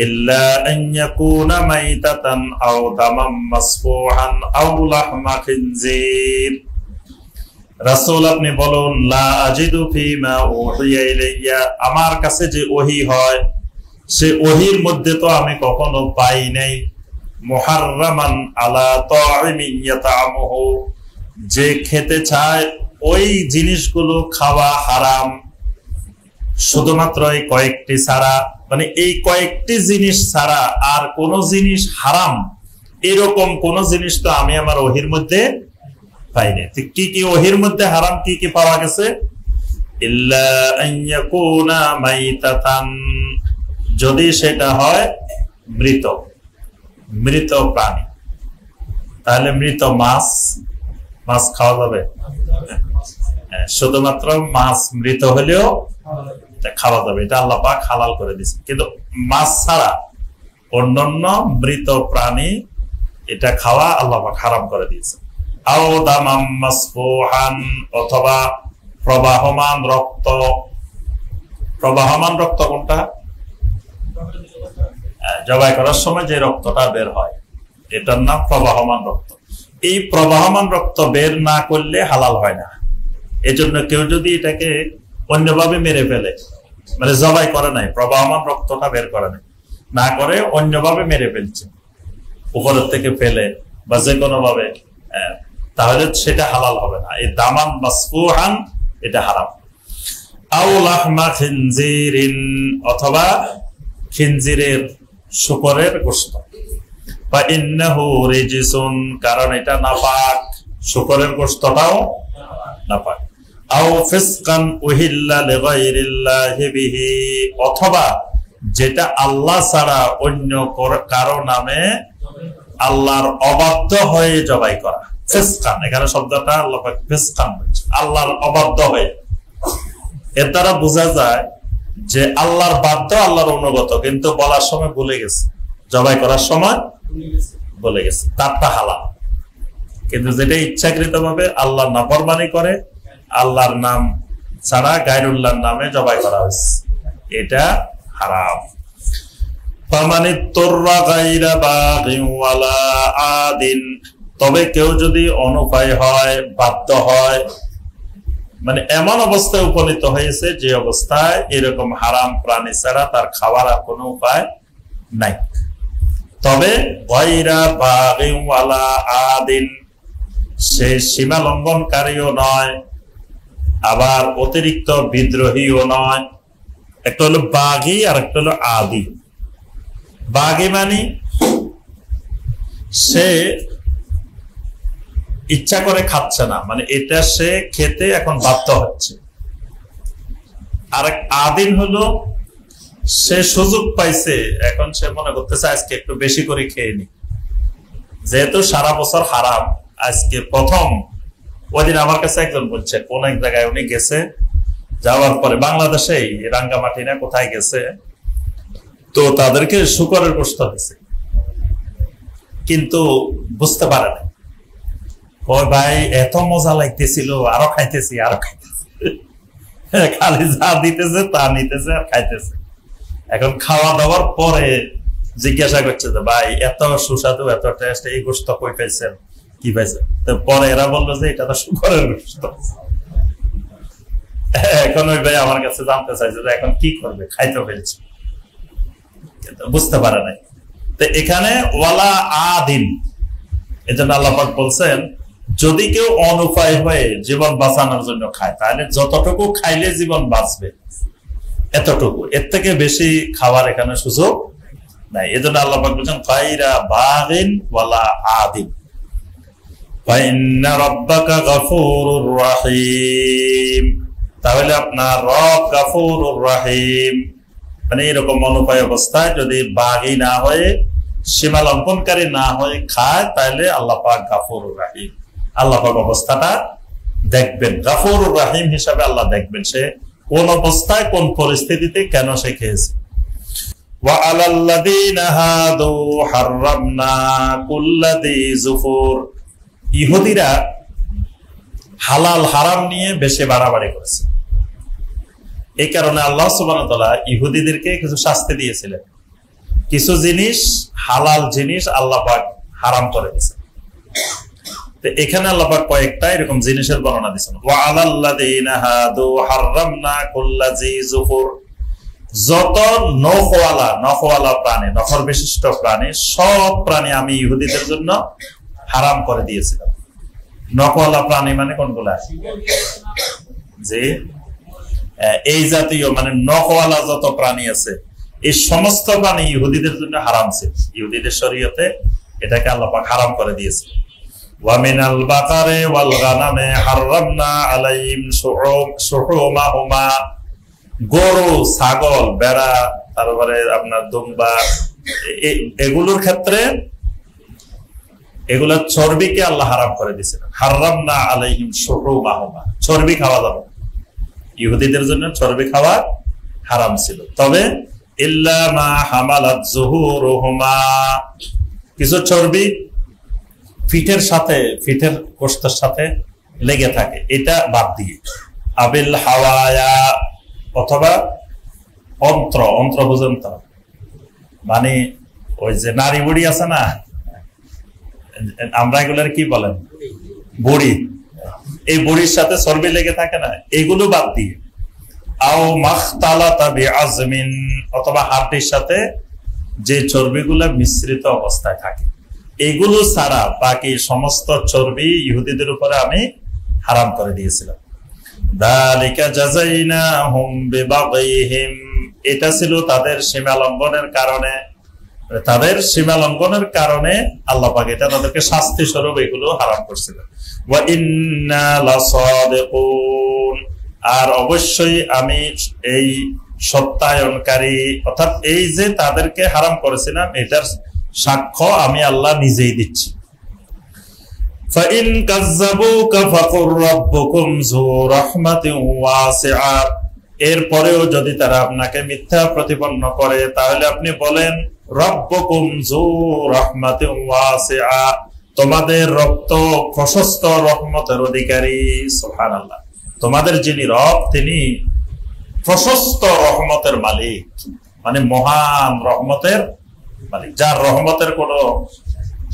ইল্লা আন ইয়াকুনা মাইতাতান আও দামান মাসফুহান আও লাহমা খিনজির। রাসূল আপনি বলুন লা আজিদু ফীমা উহিয়া ইলাইয়া, আমার কাছে যে ওহী হয় সে ওহীর মধ্যে তো আমি কখনো পাই নাই মুহাররামান আলা তা'imin ইয়াত'amuhu, যে খেতে চায় ওই জিনিসগুলো খাওয়া হারাম শুধুমাত্র এই কয়েকটি ছাড়া, মানে এই কয়েকটি জিনিস ছাড়া আর কোন জিনিস হারাম এরকম কোন জিনিস তো আমি আমার ওহীর মধ্যে পাইনি। কি কি ওহীর মধ্যে হারাম কি কি পাওয়া গেছে? ইল্লা আন ইয়াকুনা মাইতাতান, যদি সেটা হয় মৃত, মৃত প্রাণী। তাহলে মৃত মাছ, মাছ খাওয়া যাবে? শুধুমাত্র মাছ মৃত হলেও খাওয়া যাবে, এটা আল্লাহ পাক হালাল করে দিয়েছে। কিন্তু মাছ ছাড়া অন্যান্য মৃত প্রাণী এটা খাওয়া আল্লাহ পাক হারাম করে দিয়েছে। আও দামাম মাসফুহান, অথবা প্রবাহমান রক্ত। প্রবাহমান রক্ত কোনটা? জবাই করার সময় যে রক্তটা বের হয় এটার নাম প্রবাহমান রক্ত। এই প্রবাহমান রক্ত বের না করলে হালাল হয় না। এজন্য কেউ যদি এটাকে অন্যভাবে মেরে ফেলে, মানে জবাই করে নাই, প্রবাহমান রক্তটা বের করে নাই, না করে অন্যভাবে মেরে ফেলছে উপরের থেকে ফেলে বা যে কোনো ভাবে, তাহলে সেটা হালাল হবে না। এই দামান মাসফুহান এটা হারাম। আও লাহমা খিনজিরিন, অথবা খিনজিরের শূকরের গোশত। বা ইন্নাহু রিজসুন, কারণ এটা নাপাক, শূকরের গোশতটাও নাপাক। আও ফিসকান উহিল্লা লিগাইরিল্লাহি বিহি, অথবা যেটা আল্লাহ ছাড়া অন্য কারো নামে আল্লাহর অবাধ্য হয়ে জবাই করা। ফিসকান, এখানে শব্দটা আল্লাহ পাক ফিসকান বলছে, আল্লাহর অবাধ্য হয়ে। এর দ্বারা বোঝা যায় যে আল্লাহর বাধ্য, আল্লাহর অনুগত, কিন্তু বলার সময় ভুলে গেছে, জবাই করার সময় বলে গেছে, তারটা হালাল। কিন্তু যেটা ইচ্ছাকৃত ভাবে আল্লাহর নাফরমানি করে, আল্লাহর নাম ছাড়া গায়রুল্লাহর নামে জবাই করা হয়েছে, এটা হারাম। ফামানিত্তুররা গায়রা বাগিন ওয়ালা আদিন, তবে কেউ যদি অনুপায় হয়, বাধ্য হয়, মানে এমন অবস্থায় উপনীত হয়েছে যে অবস্থায় এরকম হারাম প্রাণী ছাড়া তার খাওয়ার আর কোনো উপায় নাই, তবে গায়রা বাগিন ওয়ালা আদিন, সে সীমা লঙ্ঘনকারীও নয় আবার অতিরিক্ত বিদ্রোহীও নয়। একটা হলো বাগী আর একটা হলো আদি। বাগী মানে সে ইচ্ছা করে খাচ্ছে না, মানে এটা সে খেতে এখন বাধ্য হচ্ছে। আর এক আদিন হলো সে সুযোগ পাইছে, এখন সে মনে করতেছে আজকে একটু বেশি করে খেয়ে নি, যেহেতু সারা বছর হারাম, আজকে প্রথম ওই দিন আমার কাছে একজন বলছে কোন এক জায়গায় উনি গেছে, যাওয়ার পরে বাংলাদেশেই রাঙ্গামাটি না কোথায় গেছে, তো তাদেরকে শুকরের গোশত দিয়েছে, কিন্তু বুঝতে পারে না। ওই ভাই এত মজা লাগতেছিল, আরো খাইতেছি আরো খাইতেছি, খালি যা দিতেছে তা নিতেছে আর খাইতেছে। এখন খাওয়া দাওয়ার পরে জিজ্ঞাসা করছে যে ভাই এত সুস্বাদু এত টেস্ট, এই গোশত কই পাইছেন, কি পাইছেন? তো পরে এরা বললো যে এটা তো শুকরের গোশত। এখন ওই ভাই আমার কাছে জানতে চাইছে যে এখন কি করবে, খাইতে পেরেছে, বুঝতে পারে নাই। তো এখানে ওয়ালা আদিন, এজন্য আল্লাহ পাক বলছেন যদি কেউ অনুপায় হয়ে জীবন বাঁচানোর জন্য খায়, তাহলে যতটুকু খাইলে জীবন বাঁচবে এতটুকু, এর থেকে বেশি খাওয়ার এখানে সুযোগ নাই। এজন্য আল্লাহ পাক বলছেন গায়রা বাগিন ওয়ালা আদিন ফাইন্না রাব্বাকা গাফুরুর রহিম। তাহলে আপনার রব গাফুরুর রহিম, মানে এরকম অনুপায় অবস্থায় যদি বাগী না হয়ে সীমা লঙ্ঘনকারী না হয়ে খায়, তাহলে আল্লাহ পাক গাফুরুর রহিম, আল্লাহ পাক অবস্থাটা দেখবেন। গাফুরুর রহিম হিসাবে আল্লাহ দেখবেন সে কোন অবস্থায় কোন পরিস্থিতিতে কেন সে খেয়েছে। ওয়া আলাল্লাযীনা হাদু হাররামনা কুল্লা যী যুফুর। ইহুদিরা হালাল হারাম নিয়ে বেশি বাড়াবাড়ি করেছে, এই কারণে আল্লাহ সুবহানাহু ওয়া তাআলা ইহুদিদেরকে কিছু শাস্তি দিয়েছিলেন। কিছু জিনিস হালাল জিনিস আল্লাহ পাক হারাম করে দিয়েছেন। তো এখানে আল্লাহ পাক কয়েকটা এরকম জিনিসের বর্ণনা দিয়েছেন। ওয়া আলাল্লাযীনা হাদু হাররামনা কুল্লা যী যুফুর। যত নখওয়ালা প্রাণী, নখর বিশিষ্ট প্রাণী, সব প্রাণী আমি ইহুদিদের জন্য হারাম করে দিয়েছিলাম। নখওয়ালা প্রাণী মানে কোনগুলা? যে এই জাতীয় মানে নখওয়ালা যত প্রাণী আছে, এই সমস্ত প্রাণী ইহুদিদের জন্য হারাম ছিল। ইহুদিদের শরীয়তে এটাকে আল্লাহ পাক হারাম করে দিয়েছে। ওয়া মিনাল বাকারে ওয়াল গানামে হাররামনা আলাইহিম শুহুমাহুমা। গরু, ছাগল, ভেড়া, তারপরে আপনার দুম্বা, এগুলোর ক্ষেত্রে এগুলোর চর্বিকে আল্লাহ হারাম করে দিয়েছিলেন। হাররামনা আলাইহিম শুহুমাহুমা, চর্বি খাওয়া যাবে, ইহুদিদের জন্য চর্বি খাওয়া হারাম ছিল। তবে ইল্লা মা হামালাত যুহুরুহুমা, কিছু চর্বি পিঠের সাথে, পিঠের গোশতের সাথে লেগে থাকে, এটা বাদ দিয়ে। আবিল হাওয়ায়া, অথবা অন্ত্র পর্যন্ত, মানে ওই যে নারী বুড়ি আছে না, আমরা এগুলোর কি বলেন, বুড়ি, এই বুড়ির সাথে চর্বি লেগে থাকে না, এগুলো বাদ দিয়ে। আও মাখতালাতা বিআজমিন, অথবা হাড়ের সাথে যে চর্বিগুলো মিশ্রিত অবস্থায় থাকে, এগুলো ছাড়া বাকি সমস্ত চর্বি ইহুদিদের উপরে আমি হারাম করে দিয়েছিলাম। যালিকা জাযাইনাহুম বিবাগহিম, এটা ছিল তাদের সীমা লঙ্ঘনের কারণে, তাদের সীমা লঙ্ঘনের কারণে আল্লাহ পাক এটা তাদেরকে শাস্তি স্বরূপ এগুলো হারাম করছিলেন। ওয়া ইন্না লাসাদিকুন, আর অবশ্যই আমি এই সত্যায়নকারী, অর্থাৎ এই যে তাদেরকে হারাম করেছিলাম এটার সাক্ষ্য আমি আল্লাহ নিজেই দিচ্ছি। ফাইন কাযযাবুকা ফাকুর রাব্বুকুম যু রাহমাতিন ওয়াসিআ, এরপরেও যদি তারা আপনাকে মিথ্যা প্রতিপন্ন করে, তাহলে আপনি বলেন রাব্বুকুম যু রাহমাতিন ওয়াসিআ, তোমাদের রব তো প্রশস্ত রহমতের অধিকারী। সুবহানাল্লাহ, তোমাদের যিনি রব তিনি প্রশস্ত রহমতের মালিক, মানে মহান রহমতের মালিক, যার রহমতের কোনো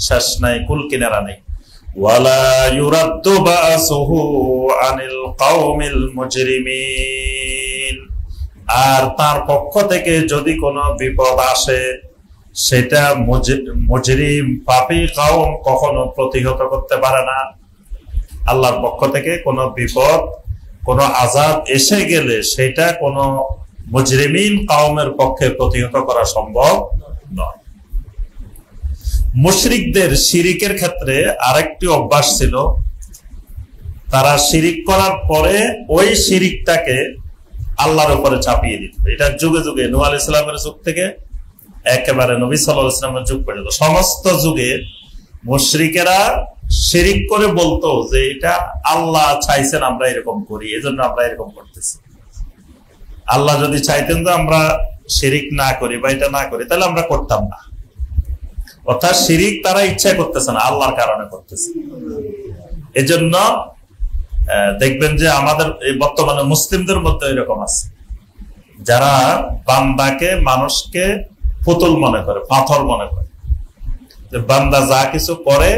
শেষ নাই, কুল কিনারা নেই। ওয়ালা ইউরাদ্দু বাসুহু আনিল কওমিল মুজরিমিন, আর তার পক্ষ থেকে যদি কোনো বিপদ আসে, সেটা মুজরিম পাপী কওম কখনো প্রতিহত করতে পারে না। আল্লাহর পক্ষ থেকে কোনো বিপদ, কোনো আযাব এসে গেলে সেটা কোনো মুজরিমিন কওমের পক্ষে প্রতিহত করা সম্ভব নয়। মুশরিকদের শিরিকের ক্ষেত্রে আরেকটি অভ্যাস ছিল, তারা শিরিক করার পরে ওই শিরিকটাকে আল্লাহর উপরে চাপিয়ে দিত। এটা যুগে যুগে, নূহ আলাইহিস সালামের যুগ থেকে একেবারে নবী সাল্লাল্লাহু আলাইহি ওয়াসাল্লামের যুগ পর্যন্ত সমস্ত যুগে মুশরিকেরা শিরিক করে বলতো যে এটা আল্লাহ চাইছেন আমরা এরকম করি, এজন্য আমরা এরকম করতেছি। আল্লাহ যদি চাইতেন যে আমরা শিরিক না করি বা এটা না করি, তাহলে আমরা করতাম না। অর্থাৎ শিরিক তারা ইচ্ছা করতেছে না, আল্লাহর কারণে করতেছে। এজন্য দেখবেন যে আমাদের বর্তমানে মুসলিমদের মধ্যে এরকম আছে, যারা বান্দাকে, মানুষকে পুতুল মনে করে, পাথর মনে করে, যে বান্দা যা কিছু করে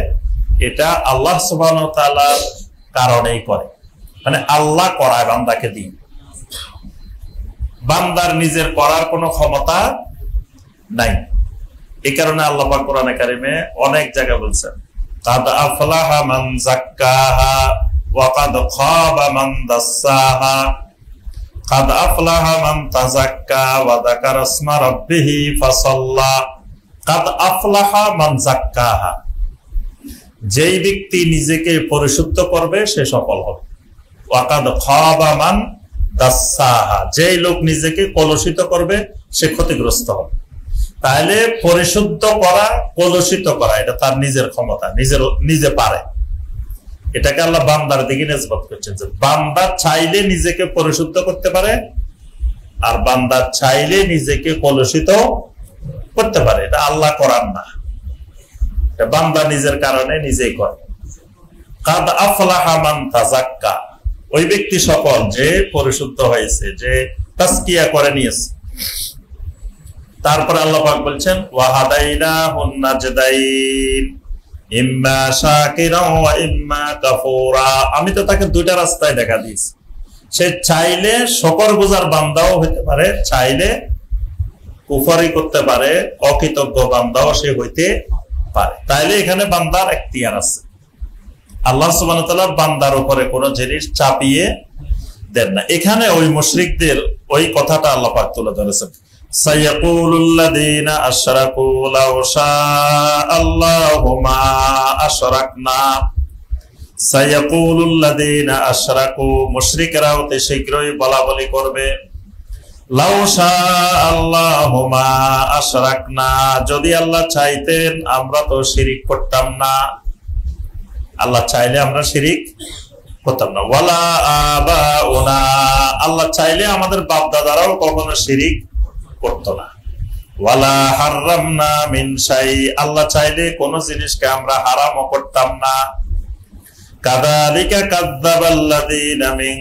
এটা আল্লাহ সুবহানাহু ওয়া তাআলার কারণেই করে, মানে আল্লাহ করায় বান্দাকে দিয়ে। বান্দার নিজের করার কোনো ক্ষমতা নাই। এই কারণে আল্লাহ পাক কোরআনে কারিমে অনেক জায়গায় বলছেন, কাদ আফলাহা মান যাক্কাহা ওয়া কাদ খাবা মান দাসসাহা, কাদ আফলাহা মান তাযাক্কা ওয়া যাকারা ইসমা রাব্বিহি ফাসাল্লা, কাদ আফলাহা মান যাক্কাহা। যেই ব্যক্তি নিজেকে পরিশুদ্ধ করবে সে সফল হবে। ওয়া কাদ খাবা মান দাসসাহা, যেই লোক নিজেকে কলুষিত করবে সে ক্ষতিগ্রস্ত হবে। তাহলে পরিশুদ্ধ করা, কলুষিত করা এটা তার নিজের ক্ষমতা, নিজে পারে। এটাকে আল্লাহ বান্দার দিকে নিসবত করছেন, যে বান্দা চাইলে নিজেকে পরিশুদ্ধ করতে পারে, আর বান্দা চাইলে নিজেকে কলুষিত করতে পারে। এটা আল্লাহ করার না, এটা বান্দা নিজের কারণে নিজেই করে। কাদ আফলাহা মান তাযাক্কা, ওই ব্যক্তি সফল যে পরিশুদ্ধ হয়েছে, যে তাজকিয়া করে নিয়েছে। তারপরে আল্লাহ পাক বলছেন, ওয়া হাদাইনাহুন নাজদাইন ইম্মা শাকিরা ওয়া ইম্মা কাফুরা, আমি তো তাকে দুইটা রাস্তায় দেখা দিয়েছি। সে চাইলে শুকরগুজার বান্দাও হতে পারে, চাইলে কুফরি করতে পারে, অকৃতজ্ঞ বান্দাও সে হইতে পারে। তাইলে এখানে বান্দার এখতিয়ার আছে। আল্লাহ সুবহানাহু ওয়া তাআলা বান্দার উপরে কোন জিনিস চাপিয়ে দেন না। এখানে ওই মুশরিকদের ওই কথাটা আল্লাহ পাক তুলে ধরেছেন, সায়াকুলুল্লাযীনা আশরাকু লাউ শাআল্লাহু মা আশরাকনা, সায়াকুলুল্লাযীনা আশরাকু, মুশরিকরা অতি শীঘ্রই বলাবলি করবে, লাউ শাআল্লাহু মা আশরাকনা, যদি আল্লাহ চাইতেন আমরা তো শিরিক করতাম না। আল্লাহ চাইলে আমরা শিরিক করতাম না। ওয়ালা আবাউনা, আল্লাহ চাইলে আমাদের বাপ দাদারাও কখনো শিরিক করতো না। ওয়ালা হাররামনা মিন শাই, আল্লাহ চাইলে কোন জিনিসকে আমরা হারামও করতাম না। কাযালিকা কাযযাবাল্লাযীনা মিন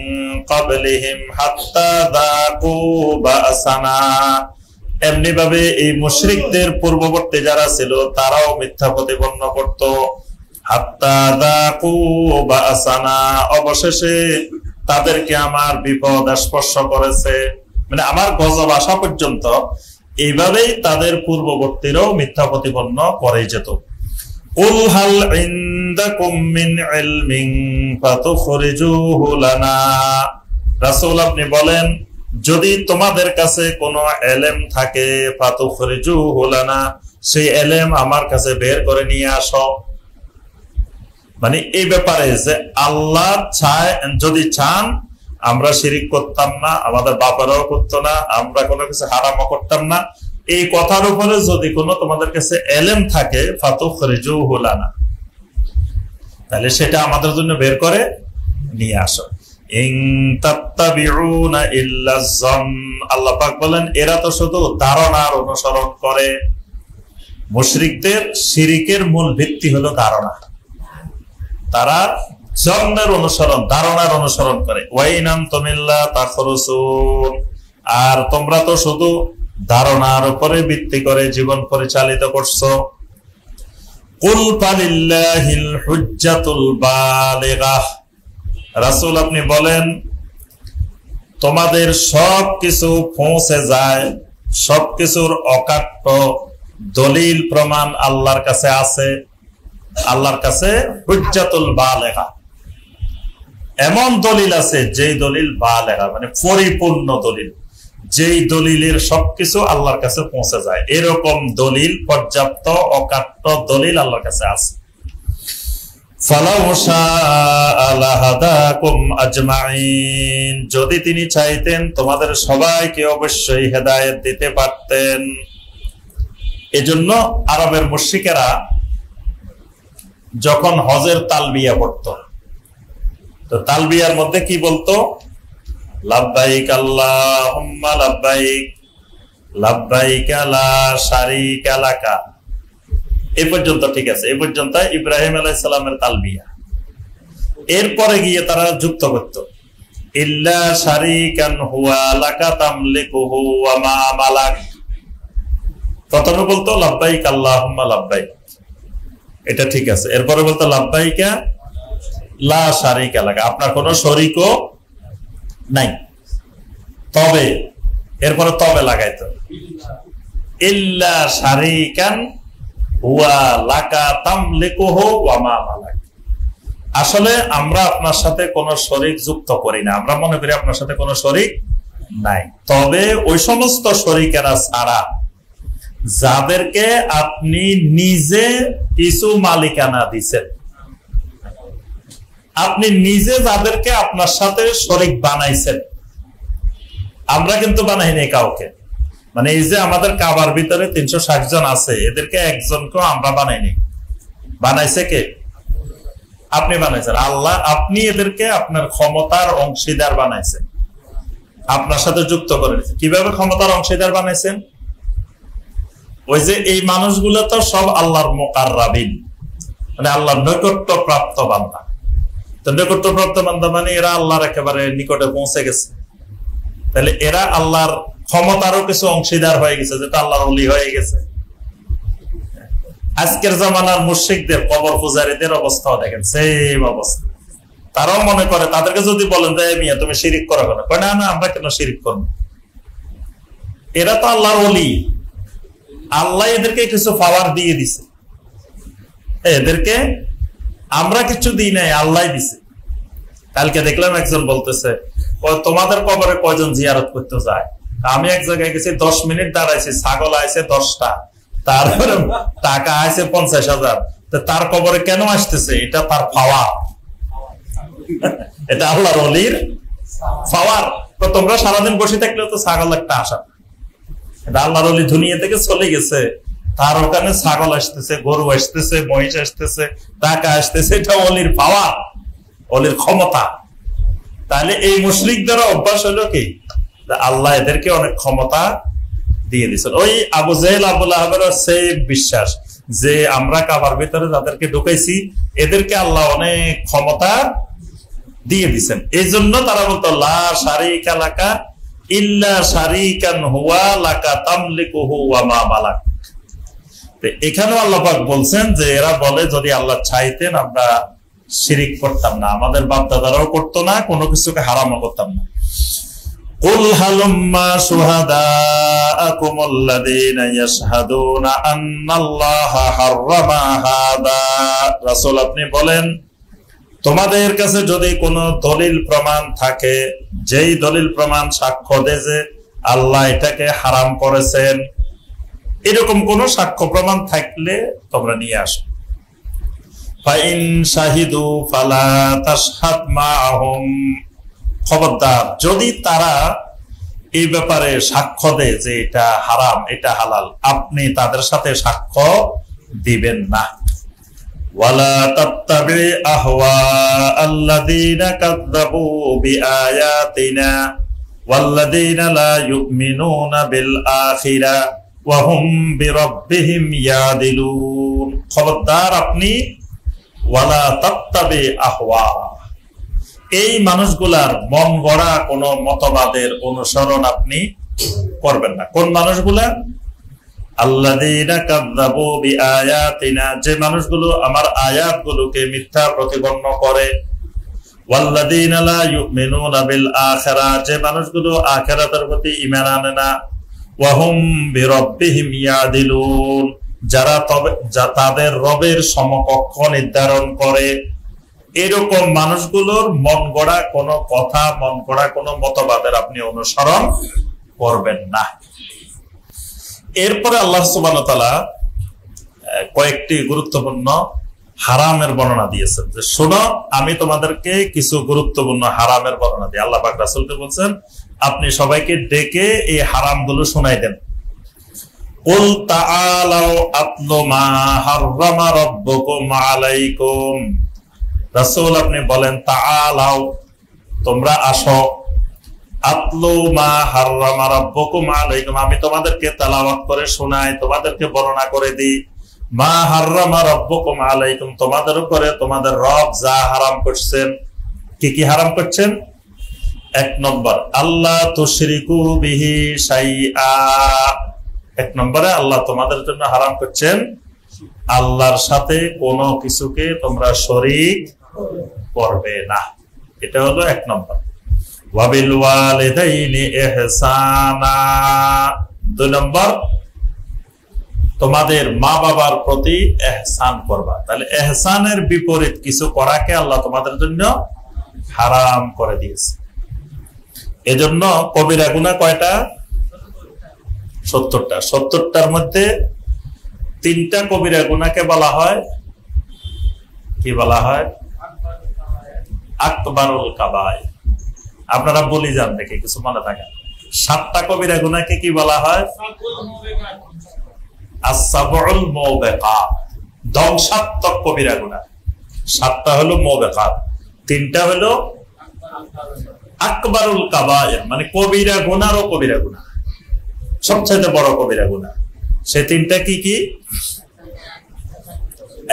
ক্বাবলিহিম হাত্তা যাকু বা'সানা, এমনি ভাবে এই মুশরিকদের পূর্ববর্তী যারা ছিল তারাও মিথ্যা প্রতিপন্ন করত। হাত্তা যাকু বা'সানা, অবশেষে তাদেরকে আমার বিপদ স্পর্শ করেছে, মানে আমার গজব আসা পর্যন্ত এইভাবেই তাদের পূর্ববর্তীরাও মিথ্যা প্রতিপন্ন করে যেত। কুল হাল ইনদাকুম মিন ইলমিন ফাতুখরিজুহু লানা, রাসূল আপনি বলেন যদি তোমাদের কাছে কোনো ইলম থাকে, ফাতুখরিজুহু লানা, সেই ইলম আমার কাছে বের করে নিয়ে আসো। মানে এই ব্যাপারে যে আল্লাহ চায়, যদি চান আমরা শিরিক করতাম না, আমাদের বাবারাও করতো না, আমরা কোনো কিছু হারামও করতাম না, এই কথার উপরে যদি কোনো তোমাদের কাছে ইলম থাকে, ফাতুখরিজুহু লানা, তাহলে সেটা আমাদের জন্য বের করে নিয়ে আসো। ইন তাত্তাবিউনা ইল্লা যন, আল্লাহ পাক বলেন এরা তো শুধু ধারণার অনুসরণ করে। মুশরিকদের শিরিকের মূল ভিত্তি হলো ধারণা, তারা জন্মের অনুসরণ, ধারণার অনুসরণ করে। ওয়াইনাম তুমিল্লা তাখরুসুন, আর তোমরা তো শুধু ধারণার উপরে ভিত্তি করে জীবন পরিচালিত করছো। কুল ফালিল্লাহিল হুজ্জাতুল বালিগাহ, রাসূল আপনি বলেন তোমাদের সবকিছু পৌঁছে যায়, সবকিছুর অকাট্য দলিল প্রমাণ আল্লাহর কাছে আছে। আল্লাহর কাছে হুজ্জাতুল বালিগা, এমন দলিল আছে যেই দলিল বালিগা, মানে পরিপূর্ণ দলিল, যেই দলিলের সবকিছু আল্লাহর কাছে পৌঁছে যায়, এরকম দলিল, পর্যাপ্ত অকাট্য দলিল আল্লাহর কাছে আছে। ফালাউ শাআ লাহাদাকুম আজমাইন, যদি তিনি চাইতেন তোমাদের সবাইকে অবশ্যই হেদায়েত দিতে পারতেন। এজন্য আরবের মুশরিকেরা যখন হজের তালবিয়া পড়তো, তো তালবিয়ার মধ্যে কি বলতো? লাব্বাইক আল্লাহুম্মা লাব্বাইক লাব্বাইক লা শারীকা লাকা। এই পর্যন্ত ঠিক আছে, এই পর্যন্ত ইব্রাহিম আলাইহিস সালামের তালবিয়া। এরপরে গিয়ে তারা যুক্ত করত ইল্লা শারীকান হুয়া লাকা তামলিকুহু ওয়া মা মালাক। প্রথমে বলতো লাব্বাইক আল্লাহুম্মা লাব্বাইক, এটা ঠিক আছে। এরপরে বলতো লাব্বাইকা লা শারীকা লাকা, আপনার কোনো শরীকও নাই। তবে এরপরে তবে লাগাইতো ইল্লা শারীকান হুয়া লাকা তামলিকুহু ওয়া মা মালাক। আসলে আমরা আপনার সাথে কোনো শরীক যুক্ত করি না, আমরা মনে করি আপনার সাথে কোনো শরীক নাই। তবে ওই সমস্ত শরীকেরা ছাড়া যাদেরকে আপনি নিজে কিছু মালিকানা দিচ্ছেন, আপনি নিজে যাদেরকে আপনার সাথে শরীক বানাইছেন, আমরা কিন্তু বানাইনি কাউকে। মানে এই যে আমাদের কাবার ভিতরে 360 জন আছে, এদেরকে একজনকেও আমরা বানাইনি। বানাইছে কে? আপনি বানাইছেন, আল্লাহ। আপনি এদেরকে আপনার ক্ষমতার অংশীদার বানাইছেন, আপনার সাথে যুক্ত করে দিয়েছেন। কিভাবে ক্ষমতার অংশীদার বানাইছেন? ওই যে এই মানুষগুলো তো সব আল্লাহর মুকাররাবিন, মানে আল্লাহর নৈকট্য প্রাপ্ত বান্দা। তো নৈকট্য প্রাপ্ত বান্দা মানে এরা আল্লাহর একেবারে নিকটে পৌঁছে গেছে। তাহলে এরা আল্লাহর ক্ষমতারও কিছু অংশীদার হয়ে গেছে, যেটা আল্লাহর ওলি হয়ে গেছে। আজকের জামানার মুশরিকদের, কবর পূজারীদের অবস্থাও দেখেন, সেম অবস্থা। তারাও মনে করে, তাদেরকে যদি বলেন যে মিয়া তুমি শিরিক করো কেন, কয় না না আমরা কেন শিরিক করবো, এরা তো আল্লাহর ওলি, আল্লাহ এদেরকে কিছু পাওয়ার দিয়ে দিছে, এদেরকে আমরা কিছু দিই নাই, আল্লাহ দিছে। কালকে দেখলাম একজন বলতেছে তোমাদের কবরে কয়জন জিয়ারত করতে যায়? আমি এক জায়গায় গেছি, 10 মিনিট দাঁড়াইছি, ছাগল আইছে 10টা, তারপরে টাকা আছে 50,000। তার কবরে কেন আসতেছে? এটা তার পাওয়ার, এটা আল্লাহর ওলির পাওয়ার। তো তোমরা সারাদিন বসে থাকলে তো ছাগল একটা আসা, এটা আল্লাহর ওলি দুনিয়া থেকে চলে গেছে, তার ওখানে ছাগল আসতেছে, গরু আসতেছে, মহিষ আসতেছে, টাকা আসতেছে, এটা ওলির পাওয়ার, ওলির ক্ষমতা। তাহলে এই মুশরিকদের অভ্যাস হলো কি, আল্লাহ এদেরকে অনেক ক্ষমতা দিয়ে দিচ্ছেন। ওই আবু জেহেল, আবু লাহাবের সেই বিশ্বাস যে আমরা কাবার ভিতরে যাদেরকে ঢুকাইছি এদেরকে আল্লাহ অনেক ক্ষমতা দিয়ে দিচ্ছেন। এই জন্য তারা বলতো লা শারীকা লাকা ইল্লা শারীকান হুয়া লাকা তামলিকুহু ওয়া মা মালাক। এখানেও আল্লাহ পাক বলছেন যে এরা বলে যদি আল্লাহ চাইতেন আমরা শিরিক করতাম না, আমাদের বাপ দাদারাও করতো না, কোনো কিছুকে হারামও করতাম না। কুল হালুম্মা শুহাদাআকুমুল্লাযীনা ইয়াশহাদুনা আন্নাল্লাহা হাররামা হাদা। রাসূল আপনি বলেন তোমাদের কাছে যদি কোনো দলিল প্রমাণ থাকে, যেই দলিল প্রমাণ সাক্ষ্য দেয় যে আল্লাহ এটাকে হারাম করেছেন, এরকম কোন সাক্ষ্য প্রমাণ থাকলে তোমরা নিয়ে আসো। ফাইন শাহিদু ফালা তাশহাদ মাআহুম। খবরদার যদি তারা এই ব্যাপারে সাক্ষ্য দেয় যে এটা হারাম এটা হালাল, আপনি তাদের সাথে সাক্ষ্য দিবেন না। ওয়ালা তাত্তাবি আহওয়াআল্লাযীনা কাযযাবু বিআয়াতিনা ওয়াল্লাযীনা লা ইউমিনুনা বিল আখিরা ওয়া হুম বিরাব্বিহিম ইয়াদিলুন। খবরদার আপনি ওয়ালা তাত্তাবি আহওয়া, এই মানুষগুলার মন গড়া কোন মতবাদের অনুসরণ আপনি করবেন না। কোন মানুষগুলা? আল্লাযীনা কাযযাবু বিআয়াতিনা, যে মানুষগুলো আমার আয়াতগুলোকে মিথ্যা প্রতিপন্ন করে, ওয়াল্লাযীনা লা ইউমিনুনা বিল আখিরা, যে মানুষগুলো আখিরাতের প্রতি ঈমান আনে না, ওয়া হুম বিরাব্বিহিম ইয়াদিলুন, যারা তাদের রবের সমকক্ষ নির্ধারণ করে। এরকম মানুষগুলোর মন গড়া কোনো কথা, মন গড়া কোনো মতবাদের আপনি অনুসরণ করবেন না। এরপরে আল্লাহ সুবহানাহু ওয়া তাআলা কয়েকটি গুরুত্বপূর্ণ হারামের বর্ণনা দিয়েছেন যে শোনো আমি তোমাদেরকে কিছু গুরুত্বপূর্ণ হারামের বর্ণনা দিই। আল্লাহ পাক রাসূলকে বলছেন আপনি সবাইকে ডেকে এই হারামগুলো শোনাই দেন। কুল তাআলাউ আতলু মা হাররামা রাব্বুকুম আলাইকুম, রাসূল আপনি বলেন তাআলাউ তোমরা আসো, আতলু মা হাররামা রাব্বুকুম আলাইকুম আমি তোমাদেরকে তেলাওয়াত করে শোনাই, তোমাদেরকে বর্ণনা করে দিই। মা হাররামা রাব্বুকুম আলাইকুম তোমাদের উপরে তোমাদের রব যা হারাম করছেন। কি কি হারাম করছেন? 1 নম্বর আল্লাহ তুশরিকু বিহি শাইআ, 1 নম্বরে আল্লাহ তোমাদের জন্য হারাম করছেন আল্লাহর সাথে কোনো কিছুকে তোমরা শরীক করবে না, এটা হলো 1 নম্বর। ওয়াবিল ওয়ালিদাইনি ইহসানা, 2 নম্বর তোমাদের মা বাবার প্রতি ইহসান করবা। তাহলে ইহসানের বিপরীত কিছু করাকে আল্লাহ তোমাদের জন্য হারাম করে দিয়েছে। এজন্য কবিরা গুনাহ কয়টা? 70টা। 70টার মধ্যে 3টা কবিরা গুনাহকে বলা হয় কি বলা হয়? আকবারুল কাবায়ের। আপনারা বলি যান দেখে কিছু মনে থাকে। 7টা কবিরা গুনাহকে কি বলা হয়? as-sab'ul mubiqat, ধ্বংসাত্মক কবিরা গুনাহ। 7টা হলো মুবিকাত, 3টা হলো আকবারুল কাবায়ের, মানে কবিরা গুনাহও কবিরা গুনাহ, সবচেয়ে বড় কবিরা গুনাহ। সেই 3টা কি কি?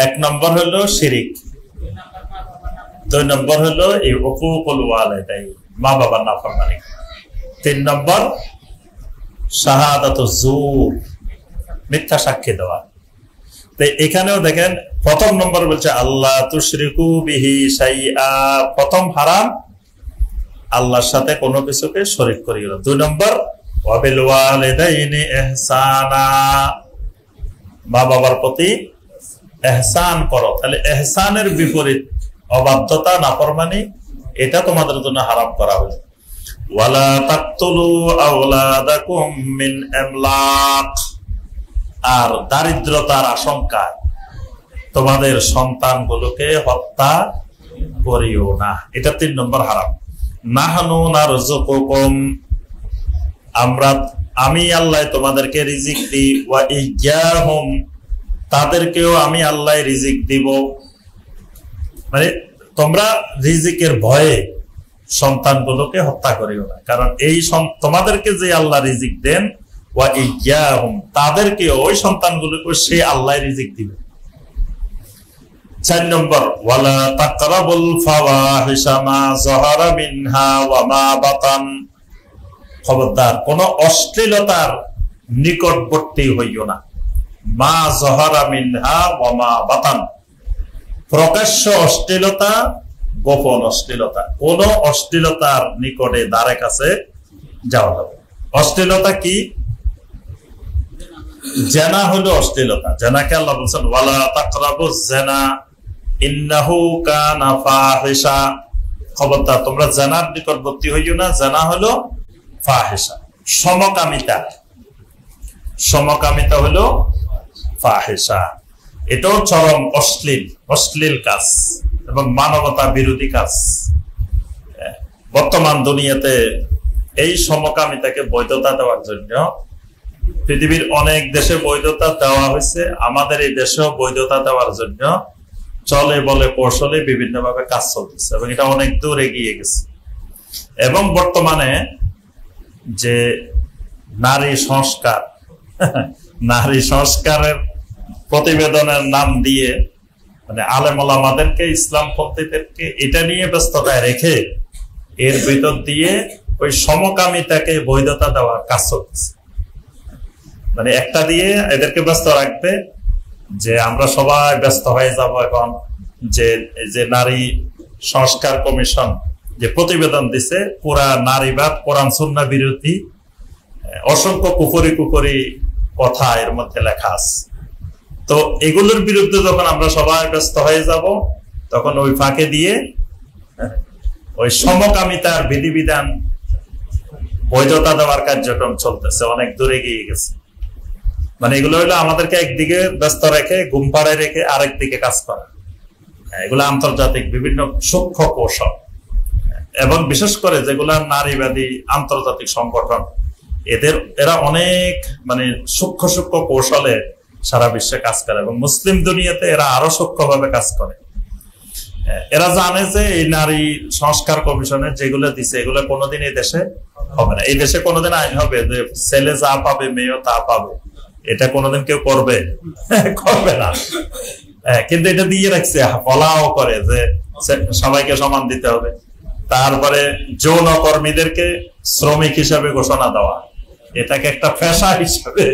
1 নম্বর হলো শিরিক, 2 নম্বর হলো এই হুকুকুল ওয়ালিদাইন মা বাবার নাফরমানি, 3 নম্বর শাহাদাতুজ জুর মিথ্যা সাক্ষী দেওয়া। তো এখানেও দেখেন 1 নম্বর বলছে আল্লাহ তুশরিকু বিহি শাইআ, প্রথম হারাম আল্লাহর সাথে কোনো কিছুকে শরীক করিও না। 2 নম্বর ওয়াবিল ওয়ালিদাইনি ইহসানা, মা বাবার প্রতি ইহসান করো। তাহলে ইহসানের বিপরীত অবাধ্যতা নাফরমানি, এটা তোমাদের জন্য হারাম করা হয়েছে। ওয়ালা তাকতুলু আওলাদাকুম মিন ইমলাক, আর দারিদ্রতার আশঙ্কায় তোমাদের সন্তানগুলোকে হত্যা করিও না, এটা 3 নম্বর হারাম। নাহনু নারযুকুকুম, আমি আল্লাহ তোমাদেরকে রিজিক দিই, ওয়া ইয়্যাহুম, তাদেরকেও আমি আল্লাহ রিজিক দিব। মানে তোমরা রিজিকের ভয়ে সন্তানগুলোকে হত্যা করিও না, কারণ এই তোমাদেরকে যে আল্লাহ রিজিক দেন, ওয়া ইয়্যাহুম, তাদেরকে ওই সন্তানগুলোকে সে আল্লাহ রিজিক দিবে। 4 নম্বর ওয়ালা তাকরাবুল ফাওয়াহিশা মা যাহারা মিনহা ওয়া মা বাতান, খবরদার কোন অশ্লীলতার নিকটবর্তী হইও না। মা যাহারা মিনহা ওয়া মা বাতান, প্রকাশ্য অশ্লীলতা, গোপন অশ্লীলতা, কোন অশ্লীলতার নিকটে দ্বারে কাছে যাওয়া যাবে। অশ্লীলতা কি? জেনা হলো অশ্লীলতা। জেনাকে আল্লাহ বলছেন ওয়ালা তাকরাবুজ জিনা ইন্নাহু কানা ফাহিশা, খবরদার তোমরা জেনার নিকটবর্তী হইও না। জেনা হলো ফাহিশা, সমকামিতা, সমকামিতা হলো ফাহিশা। এটাও চরম অশ্লীল কাজ এবং মানবতা বিরোধী কাজ। বর্তমান দুনিয়াতে এই সমকামিতাকে বৈধতা দেওয়ার জন্য পৃথিবীর অনেক দেশে বৈধতা দেওয়া হয়েছে, আমাদের এই দেশেও বৈধতা দেওয়ার জন্য চলে বলে কৌশলে বিভিন্ন ভাবে কাজ চলতেছে এবং এটা অনেক দূর এগিয়ে গেছে। এবং বর্তমানে যে নারী সংস্কারের প্রতিবেদনের নাম দিয়ে মানে আলেম ওলামাদেরকে, ইসলাম পন্থীদেরকে এটা নিয়ে ব্যস্ততায় রেখে এর ভিতর দিয়ে ওই সমকামিতাকে বৈধতা দেওয়ার কাজ চলতেছে। মানে একটা দিয়ে এদেরকে ব্যস্ত রাখবে যে আমরা সবাই ব্যস্ত হয়ে যাব এখন যে নারী সংস্কার কমিশন যে প্রতিবেদন দিছে, পুরা নারীবাদ, কোরআন সুন্নাহ বিরোধী অসংখ্য কুফরি কথা এর মধ্যে লেখা আছে। তো এগুলোর বিরুদ্ধে যখন আমরা সবাই ব্যস্ত হয়ে যাব, তখন ওই ফাঁকে দিয়ে ওই সমকামিতার বিধিবিধান বৈধতা দেওয়ার কার্যক্রম চলতেছে, অনেক দূরে গিয়ে গেছে। মানে এগুলো হলো আমাদেরকে একদিকে ব্যস্ত রেখে, ঘুম পাড়ায় রেখে আরেক দিকে কাজ করা। এগুলো আন্তর্জাতিক বিভিন্ন সূক্ষ্ম কৌশল, এবং বিশেষ করে যেগুলা নারীবাদী আন্তর্জাতিক সংগঠন এরা অনেক মানে সূক্ষ্ম সূক্ষ্ম কৌশলে সারা বিশ্বে কাজ করে, এবং মুসলিম দুনিয়াতে এরা আরো সূক্ষ্মভাবে কাজ করে। এরা জানে যে এই নারী সংস্কার কমিশনে যেগুলো দিছে এগুলো কোনোদিন এই দেশে হবে না। এই দেশে কোনোদিন আইন হবে যে ছেলে যা পাবে মেয়েও তা পাবে, এটা কোনোদিন কেউ করবে করবে না। কিন্তু এটা দিয়ে রাখছে, বলাও করে যে সবাইকে সমান দিতে হবে। তারপরে যৌন কর্মীদেরকে শ্রমিক হিসাবে ঘোষণা দেওয়া, এটাকে একটা পেশা হিসাবে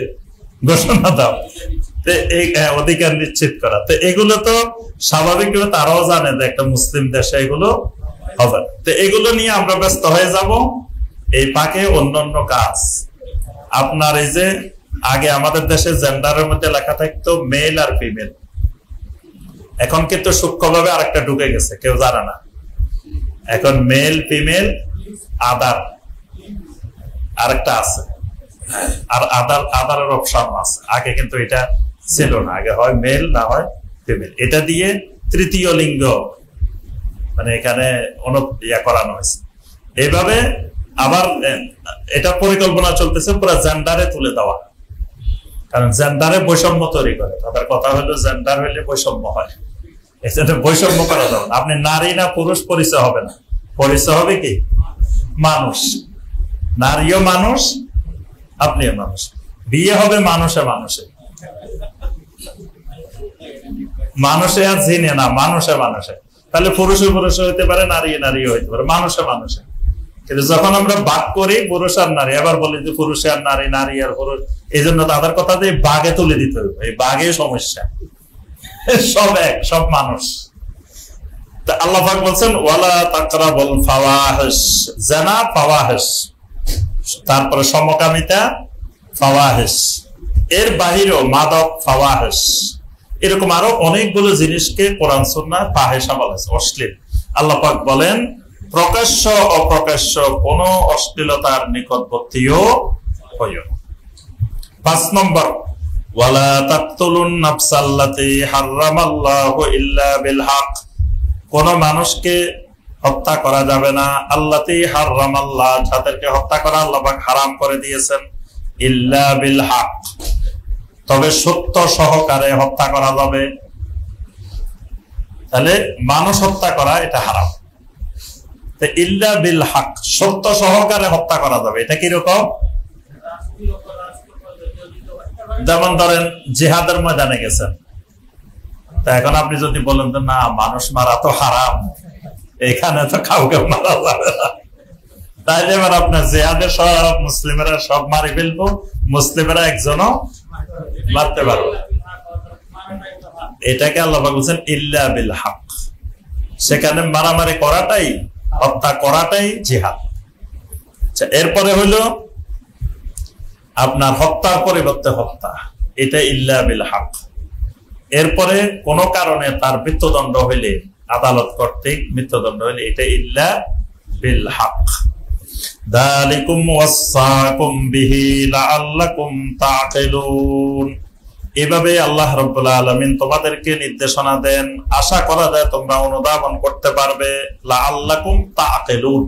ঘোষণা দেওয়া, এই অধিকার নিশ্চিত করা। তো এগুলো তো স্বাভাবিকভাবে তারাও জানে যে একটা মুসলিম দেশে এগুলো হবে। তো এগুলো নিয়ে আমরা ব্যস্ত হয়ে যাব। এই পাকে অন্যান্য কাজ, আপনার এই যে আগে আমাদের দেশে জেন্ডারের মধ্যে লেখা থাকতো মেল আর ফিমেল, এখন কিন্তু সূক্ষ্মভাবে আরেকটা ঢুকে গেছে, কেউ জানে না। এখন মেল ফিমেল আদার আরেকটা আছে, আর আদারের অপশন আছে। আগে কিন্তু এটা ছিল না, আগে হয় মেল না হয় ফিমেল। এটা দিয়ে তৃতীয় লিঙ্গ মানে এখানে ইয়া করানো হয়েছে। এইভাবে আবার এটা পরিকল্পনা চলতেছে পুরো জেন্ডারে তুলে দেওয়া, কারণ জেন্ডারে বৈষম্য তৈরি করে। তাদের কথা হলো জেন্ডার হইলে বৈষম্য হয়, এখানে বৈষম্য করা যাবে না। আপনি নারী না পুরুষ পরিচয় হবে না, পরিচয় হবে কি মানুষ। নারীও মানুষ, আপনিও মানুষ। বিয়ে হবে মানুষে মানুষে, মানুষে আর জিনে না, মানুষে মানুষে। তাহলে পুরুষে পুরুষে হইতে পারে, নারী নারীও হইতে পারে, মানুষে মানুষে। কিন্তু যখন আমরা ভাগ করি পুরুষ আর নারী, আবার বলি যে পুরুষে আর নারী, নারী আর পুরুষ, এই জন্য তাদের কথা দিয়ে বাঘে তুলে দিতে হবে। এই বাঘে সমস্যা, সব এক, সব মানুষ। আল্লাহ পাক বলছেন ওয়ালা তাকরাবুল ফাওয়াহিশ, জিনা ফাওয়াহিশ, তারপরে সমকামিতা ফাওয়াহিশ, এর বাহিরেও মাদক ফাওয়াহিশ, এরকম আরো অনেকগুলো জিনিসকে কোরআন সুন্নাহ ফাহিশা বলা হয়েছে, অশ্লীল। আল্লাহ পাক বলেন প্রকাশ্য অপ্রকাশ্য কোন অশ্লীলতার নিকটবর্তীও হইও না। 5 নম্বর ওয়ালা তাকতুলুন নাফসাল্লাতী হারামাল্লাহু ইল্লা বিল হক, কোন মানুষকে হত্যা করা যাবে না। আল্লাতী হারামাল্লাহ, যাদেরকে হত্যা করা আল্লাহ পাক হারাম করে দিয়েছেন, ইল্লা বিল হক, তবে সত্য সহকারে হত্যা করা যাবে। তাহলে মানুষ হত্যা করা এটা হারাম। ইল্লা বিল হক, সত্য সহকারে হত্যা করা যাবে। এটা কিরকম? যেমন ধরেন জিহাদের ময়দানে গেছেন, তা এখন আপনি যদি বলেন যে না মানুষ মারা তো হারাম, এখানে তো কাউকে মারা যাবে না, তাইলে এবার আপনার জিহাদের সব মুসলিমেরা সব মারি ফেলবো, মুসলিমেরা একজনও মারতে পারবো। এটাকে আল্লাহ বলছেন ইল্লা বিল হক, সেখানে মারামারি করাটাই, হত্যা করাটাই জিহাদ। এরপরে হইল আপনার হত্যার পরিবর্তে হত্যা, এটা ইল্লা বিল হক। এরপরে কোন কারণে তার মৃত্যুদণ্ড হইলে, আদালত কর্তৃক মৃত্যুদণ্ড হইলে, এটা ইল্লা বিল হক। যালিকুম ওয়াসাকুম বিহি লাআল্লাকুম তাকিলুন, এভাবে আল্লাহ রাব্বুল আলামিন তোমাদেরকে নির্দেশনা দেন, আশা করা যায় তোমরা অনুধাবন করতে পারবে। লাআল্লাকুম তাকিলুন,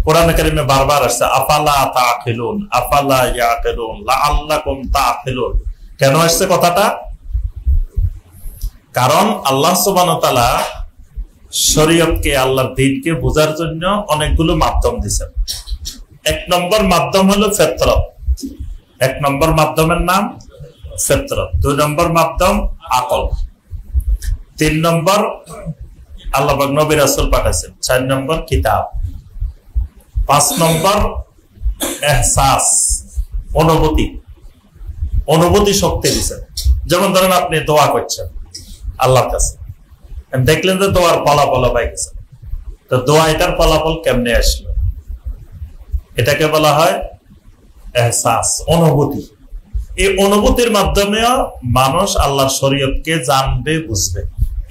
কোরআনে কারিমে বারবার আসছে আফালা তাকিলুন, আফালা ইয়াকিলুন, লাআল্লাকুম তাকিলুন। কেন আসছে কথাটা? কারণ আল্লাহ সুবহানাহু ওয়া তাআলা শরীয়তকে, আল্লাহর দ্বীনকে বোঝার জন্য অনেকগুলো মাধ্যম দিয়েছেন। 1 নম্বর মাধ্যম হলো ফিতরত, 1 নম্বর মাধ্যমের নাম ফিতরত। 2 নম্বর মাধ্যম আকল। 3 নম্বর আল্লাহ পাক নবী রাসূল পাঠাইছেন। 4 নম্বর কিতাব। 5 নম্বর ইহসাস, অনুভূতি, অনুভূতি শক্তি দিয়েছেন। যেমন ধরেন আপনি দোয়া করছেন আল্লাহর কাছে, দেখলেন যে দোয়ার ফলাফল পাই গেছে, তো দোয়া এটার ফলাফল কেমনে আসলো, এটাকে বলা হয় ইহসাস, অনুভূতি। এই অনুভূতির মাধ্যমে মানুষ আল্লাহর শরীয়তকে জানবে, বুঝবে।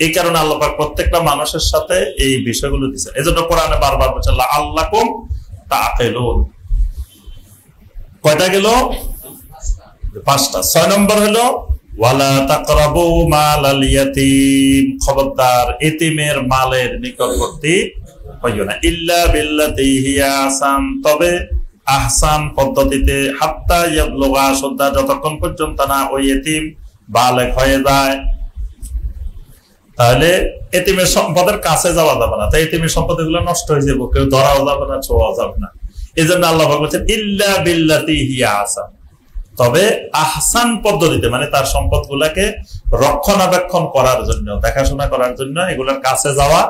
এই কারণে আল্লাহ পাক প্রত্যেকটা মানুষের সাথে এই বিষয়গুলো দিয়েছেন। এজন্য কোরআনে বারবার বলছে লাআল্লাকুম তাকিলুন। কয়টা গেল? 5টা। 6 নম্বর হলো ওয়ালা তাকরাবু মালাল ইয়াতীম, খবরদার এতিমের মালের নিকটবর্তী হইও না। ইল্লা বিল্লাতি হিয়া আহসান, তবে আহসান পদ্ধতিতে হাত্তা ইয়াবলুগা আশুদ্দা, যতক্ষণ পর্যন্ত না ওই এতিম বালেগ হয়ে যায়। তাহলে এতিমের সম্পদের কাছে যাওয়া যাবে না, তাই এতিমের সম্পদ এগুলো নষ্ট হয়ে যাবে, কেউ ধরাও যাবে না, ছোঁয়াও যাবে না। এই জন্য আল্লাহ বলছেন ইল্লা বিল্লাতি হিয়া আহসান, তবে আহসান পদ্ধতিতে, মানে তার সম্পদ গুলাকে রক্ষণাবেক্ষণ করার জন্য, দেখাশোনা করার জন্য এগুলোর কাছে যাওয়া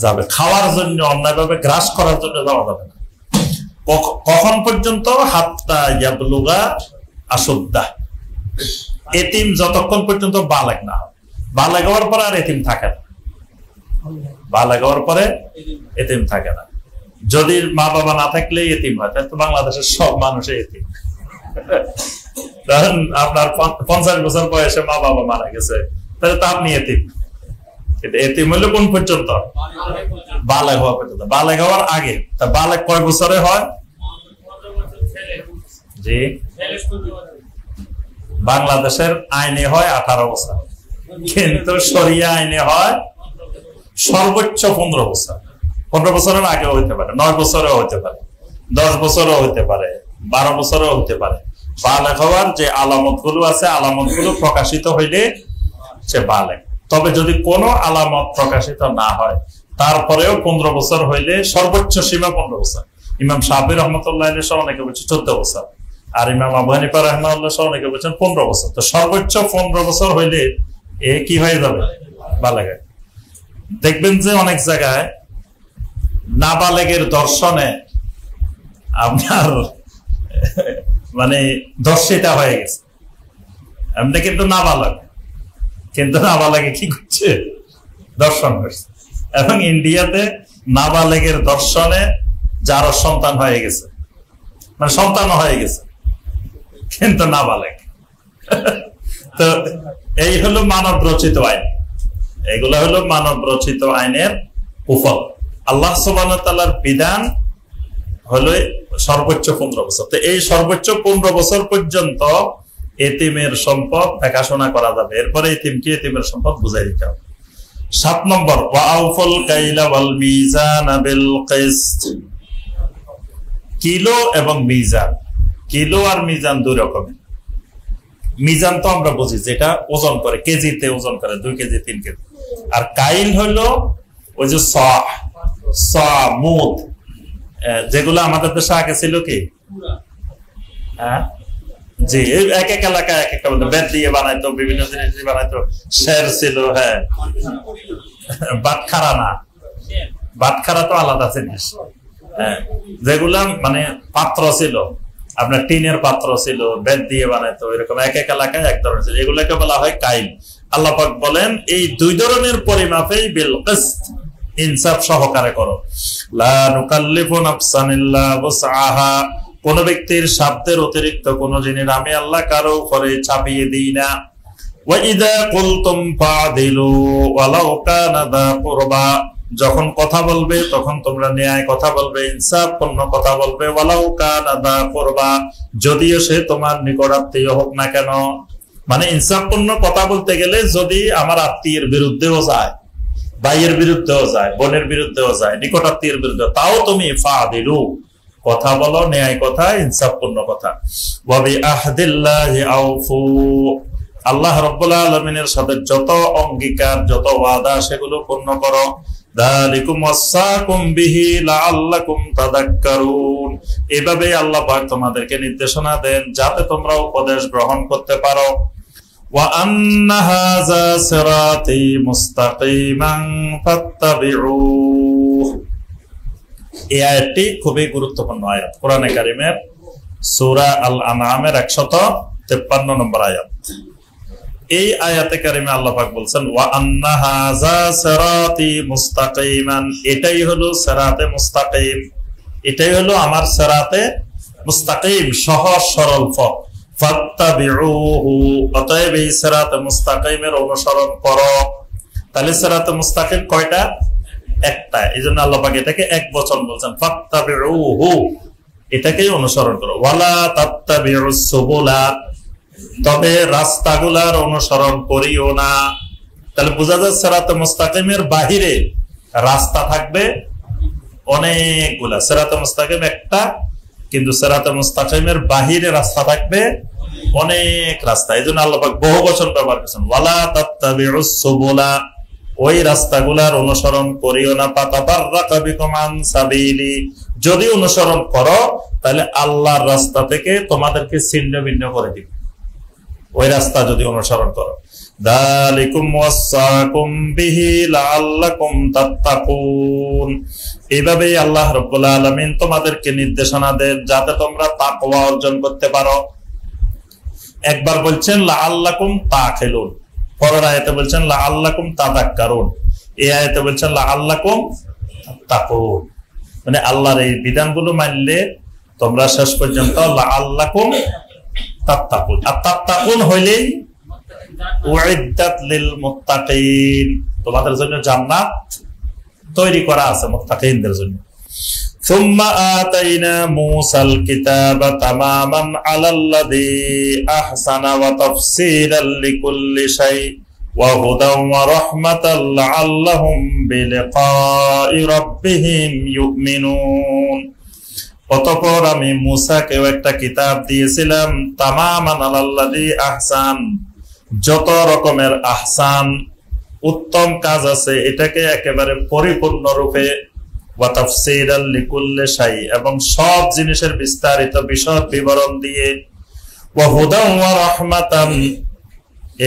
যাবে। খাওয়ার জন্য, অন্যায়ভাবে গ্রাস করার জন্য যাওয়া যাবে না। কখন পর্যন্ত? হাত্তা ইয়াবলুগা আশুদ্দা, এতিম যতক্ষণ পর্যন্ত বালেগ না হয়। বালেগ হওয়ার পরে আর এতিম থাকে না, বালেগ হওয়ার পরে এতিম থাকে না। যদি মা বাবা না থাকলে এতিম হয়, তাহলে তো বাংলাদেশের সব মানুষই এতিম। ধরেন আপনার 50 বছর বয়সে মা বাবা মারা গেছে, তাহলে তো আপনি এতিম। এতিম হইলে কোন পর্যন্ত? বালেগ হওয়া পর্যন্ত। বালেগ হওয়ার আগে, তা বালেগ কয় বছরে হয়? জি, বাংলাদেশের আইনে হয় 18 বছর, কিন্তু শরিয়া আইনে হয় সর্বোচ্চ 15 বছর। 15 বছরের আগেও হইতে পারে, 9 বছরেও হইতে পারে, 10 বছরও হইতে পারে, 12 বছরও হইতে পারে। বালেগ হওয়ার যে আলামত গুলো আছে, আলামত গুলো প্রকাশিত হইলে সে বালেগ। তবে যদি কোনো আলামত প্রকাশিত না হয়, তারপরেও 15 বছর হইলে সর্বোচ্চ সীমা 15 বছর। ইমাম শাফি রহমতুল্লাহ সহ অনেকে বলছে 14 বছর, আর ইমাম আবু হানিফা রাহিমাহুল্লাহ সহ অনেকে বলছেন 15 বছর। তো সর্বোচ্চ 15 বছর হইলে এ কি হয়ে যাবে? বালেগ। দেখবেন যে অনেক জায়গায় নাবালেগের দর্শনে আপনার মানে দর্শিতা হয়ে গেছে, এমনি কিন্তু নাবালক, কিন্তু নাবালেগে কি করছে? দর্শন করছে। এবং ইন্ডিয়াতে নাবালেগের দর্শনে যার সন্তান হয়ে গেছে, মানে সন্তান হয়ে গেছে, কিন্তু নাবালেগ। তো এই হলো মানব রচিত আইন, এগুলো হলো মানব রচিত আইনের কুফল। আল্লাহ সুবহানাহু ওয়া তাআলার বিধান হলো সর্বোচ্চ 15 বছর। তো এই সর্বোচ্চ 15 বছর পর্যন্ত এতিমের সম্পদ দেখাশোনা করা যাবে। এরপরে এতিমকে এতিমের সম্পদ বুঝাই দিতে হবে। 7 নম্বর, ওয়াউফুল কাইলা ওয়াল মিজান বিল কিসত। কিলো এবং মিজান, কিলো আর মিজান দুই রকমের। মিজান তো আমরা বুঝি যেটা ওজন করে, কেজিতে ওজন করে, 2 কেজি 3 কেজি। আর কাইল হলো ওই যে মুদ, যেগুলো আমাদের দেশে আগে ছিল কি, হ্যাঁ জি, এক এক এলাকায় এক একটা বেদ দিয়ে বানাইতো, বিভিন্ন জিনিস দিয়ে বানাইতো। শের ছিল, হ্যাঁ, বাটখারা না, বাটখারা তো আলাদা জিনিস। হ্যাঁ, যেগুলা মানে পাত্র ছিল, আপনার টিনের পাত্র ছিল, বেদ দিয়ে বানাইতো, এরকম এক এক এলাকায় এক ধরনের ছিল। এগুলাকে বলা হয় কাইল। আল্লাহ পাক বলেন এই 2 ধরনের পরিমাপেই বিল কিসত, ইনসাফ সহকারে করো। লা নুকাল্লিফু নাফসান ইল্লা ওয়াসআহা, কোন ব্যক্তির সাধ্যের অতিরিক্ত কোন জিনিস আমি আল্লাহ কারো উপরে চাপিয়ে দিই না। ওয়া ইযা কুলতুম ফাদিলু ওয়ালাউ কানা দা কুরবা, যখন কথা বলবে তখন তোমরা ন্যায় কথা বলবে, ইনসাফপূর্ণ কথা বলবে। ওয়ালাউ কানা দা কুরবা, যদিও সে তোমার নিকট আত্মীয় হোক না কেন। মানে ইনসাফপূর্ণ কথা বলতে গেলে যদি আমার আত্মীয়ের বিরুদ্ধেও যায়, ভাইয়ের বিরুদ্ধেও যায়, বোনের বিরুদ্ধেও যায়, নিকট আত্মীয়ের বিরুদ্ধে, তাও তুমি ফাদিলু কথা বলো, ন্যায় কথা, ইনসাফপূর্ণ কথা। ওয়া বিআহদিল্লাহি আউফু, আল্লাহ রাব্বুল আলামিনের সাথে যত অঙ্গীকার, যত ওয়াদা, সেগুলো পূর্ণ করো। যালিকুম ওয়াসাকুম বিহি লাআল্লাকুম তাযাক্কারুন, এভাবে আল্লাহ পাক তোমাদেরকে নির্দেশনা দেন যাতে তোমরা উপদেশ গ্রহণ করতে পারো। ওয়া আন্না হাযা সিরাতি মুস্তাকিমান ফাত্তাবিউহ, এই আয়াতটি খুবই গুরুত্বপূর্ণ আয়াত, কোরআনে কারিমের সূরা আল আনআমের 153 নম্বর আয়াত। এই আয়াতে কারিমে আল্লাহ পাক বলছেন ওয়া আন্না হাযা সিরাতি মুস্তাকিমান, এটাই হলো সিরাতে মুস্তাকিম, এটাই হলো আমার সিরাতে মুস্তাকিম, সহজ সরল পথ। ফাত্তাবিউহু, অতএব এই সিরাতে মুস্তাকিমের অনুসরণ করো। তাহলে সিরাতে মুস্তাকিম কয়টা? একটা। এইজন্য আল্লাহ পাক এটাকে এক বচন বলছেন, ফাত্তাবিউহু, এটাকেই অনুসরণ করো। ওয়ালা তাত্তাবিউস সুবুলা, তবে রাস্তাগুলার অনুসরণ করিও না। তাহলে বোঝা যায় সিরাতে মুস্তাকিমের বাহিরে রাস্তা থাকবে অনেকগুলা। সিরাতে মুস্তাকিম একটা, কিন্তু সিরাতুল মুস্তাকিমের বাহিরে রাস্তা থাকবে অনেক রাস্তা। এইজন্য আল্লাহ পাক বহু বচন ব্যবহার করেছেন, ওয়ালা তাত্তাবিউস সুবুলা, ওই রাস্তাগুলার অনুসরণ করিও না, ফাতাফাররাকা বিকুম আন সাবিলি, যদি অনুসরণ করো তাহলে আল্লাহর রাস্তা থেকে তোমাদেরকে ছিন্ন ভিন্ন করে দিবে, ওই রাস্তা যদি অনুসরণ করো। যালিকুম ওয়াসাকুম বিহি লাআল্লাকুম তাত্তাকুন, এইভাবেই আল্লাহ রাব্বুল আলামিন তোমাদেরকে নির্দেশনা দেন যাতে তোমরা তাকওয়া অর্জন করতে পারো। একবার বলছেন লাআল্লাকুম তাকিলুন, পরের আয়াতে বলছেন লাআল্লাকুম তাযাক্কারুন, এই আয়াতে বলছেন লাআল্লাকুম তাত্তাকুন, মানে আল্লাহর এই বিধানগুলো মানলে তোমরা শেষ পর্যন্ত লাআল্লাকুম তাত্তাকুন। আর তাত্তাকুন হইলেই উইদ্দাত লিল মুত্তাকিন, তোমাদের জন্য জান্নাত তৈরি করা আছে মুত্তাকিনদের জন্য। সুম্মা আতাইনা মূসাল কিতাবা তামামান আলাল্লাযী আহসানা ওয়া তাফসীলাল লিকুল্লি শাই ওয়া হুদাও ওয়া রাহমাতাল লাআল্লাহুম বিলিকাই রাব্বিহিম ইউমিনুন। অতঃপর আমি মূসাকে একটা কিতাব দিয়েছিলাম, তামামান আলাল্লাযী আহসান, যত রকমের আহসান উত্তম কাজ আছে এটাকে একেবারে পরিপূর্ণ রূপে, ওয়া তাফসীলাল লিকুল্লি শাই, এবং সব জিনিসের বিস্তারিত বিশদ বিবরণ দিয়ে, ওয়া হুদাও ওয়া রাহমাতান,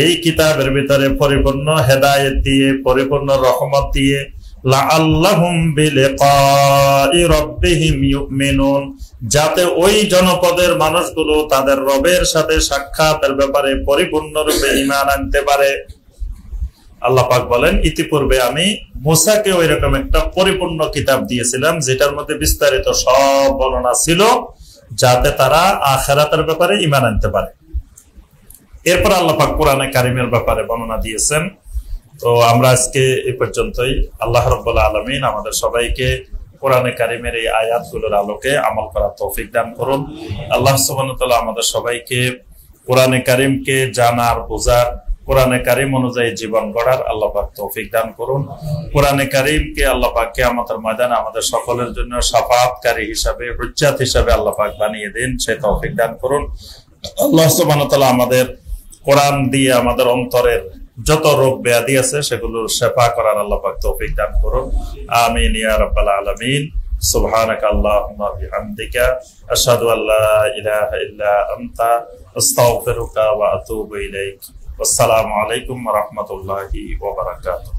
এই কিতাবের ভিতরে পরিপূর্ণ হেদায়েত দিয়ে, পরিপূর্ণ রহমত দিয়ে, লাআল্লাহুম বিলিকাই রাব্বিহিম ইউমিনুন, যাতে ওই জনপদের মানুষগুলো তাদের রবের সাথে সাক্ষাতের ব্যাপারে পরিপূর্ণরূপে ঈমান আনতে পারে। আল্লাহ পাক বলেন, ইতিপূর্বে আমি মূসাকে ওই রকম একটা পরিপূর্ণ কিতাব দিয়েছিলাম যেটার মধ্যে বিস্তারিত সব বর্ণনা ছিল, যাতে তারা আখিরাতের ব্যাপারে ঈমান আনতে পারে। এরপর আল্লাহ পাক কোরআনে কারিমের ব্যাপারে বর্ণনা দিয়েছেন। তো আমরা আজকে এই পর্যন্তই। আল্লাহ রাব্বুল আলামিন আমাদের সবাইকে কোরআনে কারিমের এই আয়াতগুলোর আলোকে আমল করার তৌফিক দান করুন। আল্লাহ সুবহানাহু ওয়া তাআলা আমাদের সবাইকে কোরআনে কারিমকে জানার, বোঝার, কোরআনে কারিম অনুযায়ী জীবন গড়ার আল্লাহ পাক তৌফিক দান করুন। কোরআনে কারিমকে আল্লাহ পাক কিয়ামতের ময়দানে আমাদের সকলের জন্য শাফাআতকারী হিসাবে, হুজ্জাত হিসাবে আল্লাহ পাক বানিয়ে দিন, সেই তৌফিক দান করুন। আল্লাহ সুবহানাহু ওয়া তাআলা আমাদের কোরআন দিয়ে আমাদের অন্তরের যত রোগ ব্যাধি আছে সেগুলোর শেফা করার আল্লাহ পাক তৌফিক দান করুন। আমিন ইয়া রাব্বাল আলামিন। সুবহানাকা আল্লাহুম্মা বিহামদিকা আশহাদু আল্লা ইলাহা ইল্লা আনতা আস্তাগফিরুকা ওয়া আতুবু ইলাইক। আসসালামু আলাইকুম ওয়া রাহমাতুল্লাহি ওয়া বারাকাতুহু।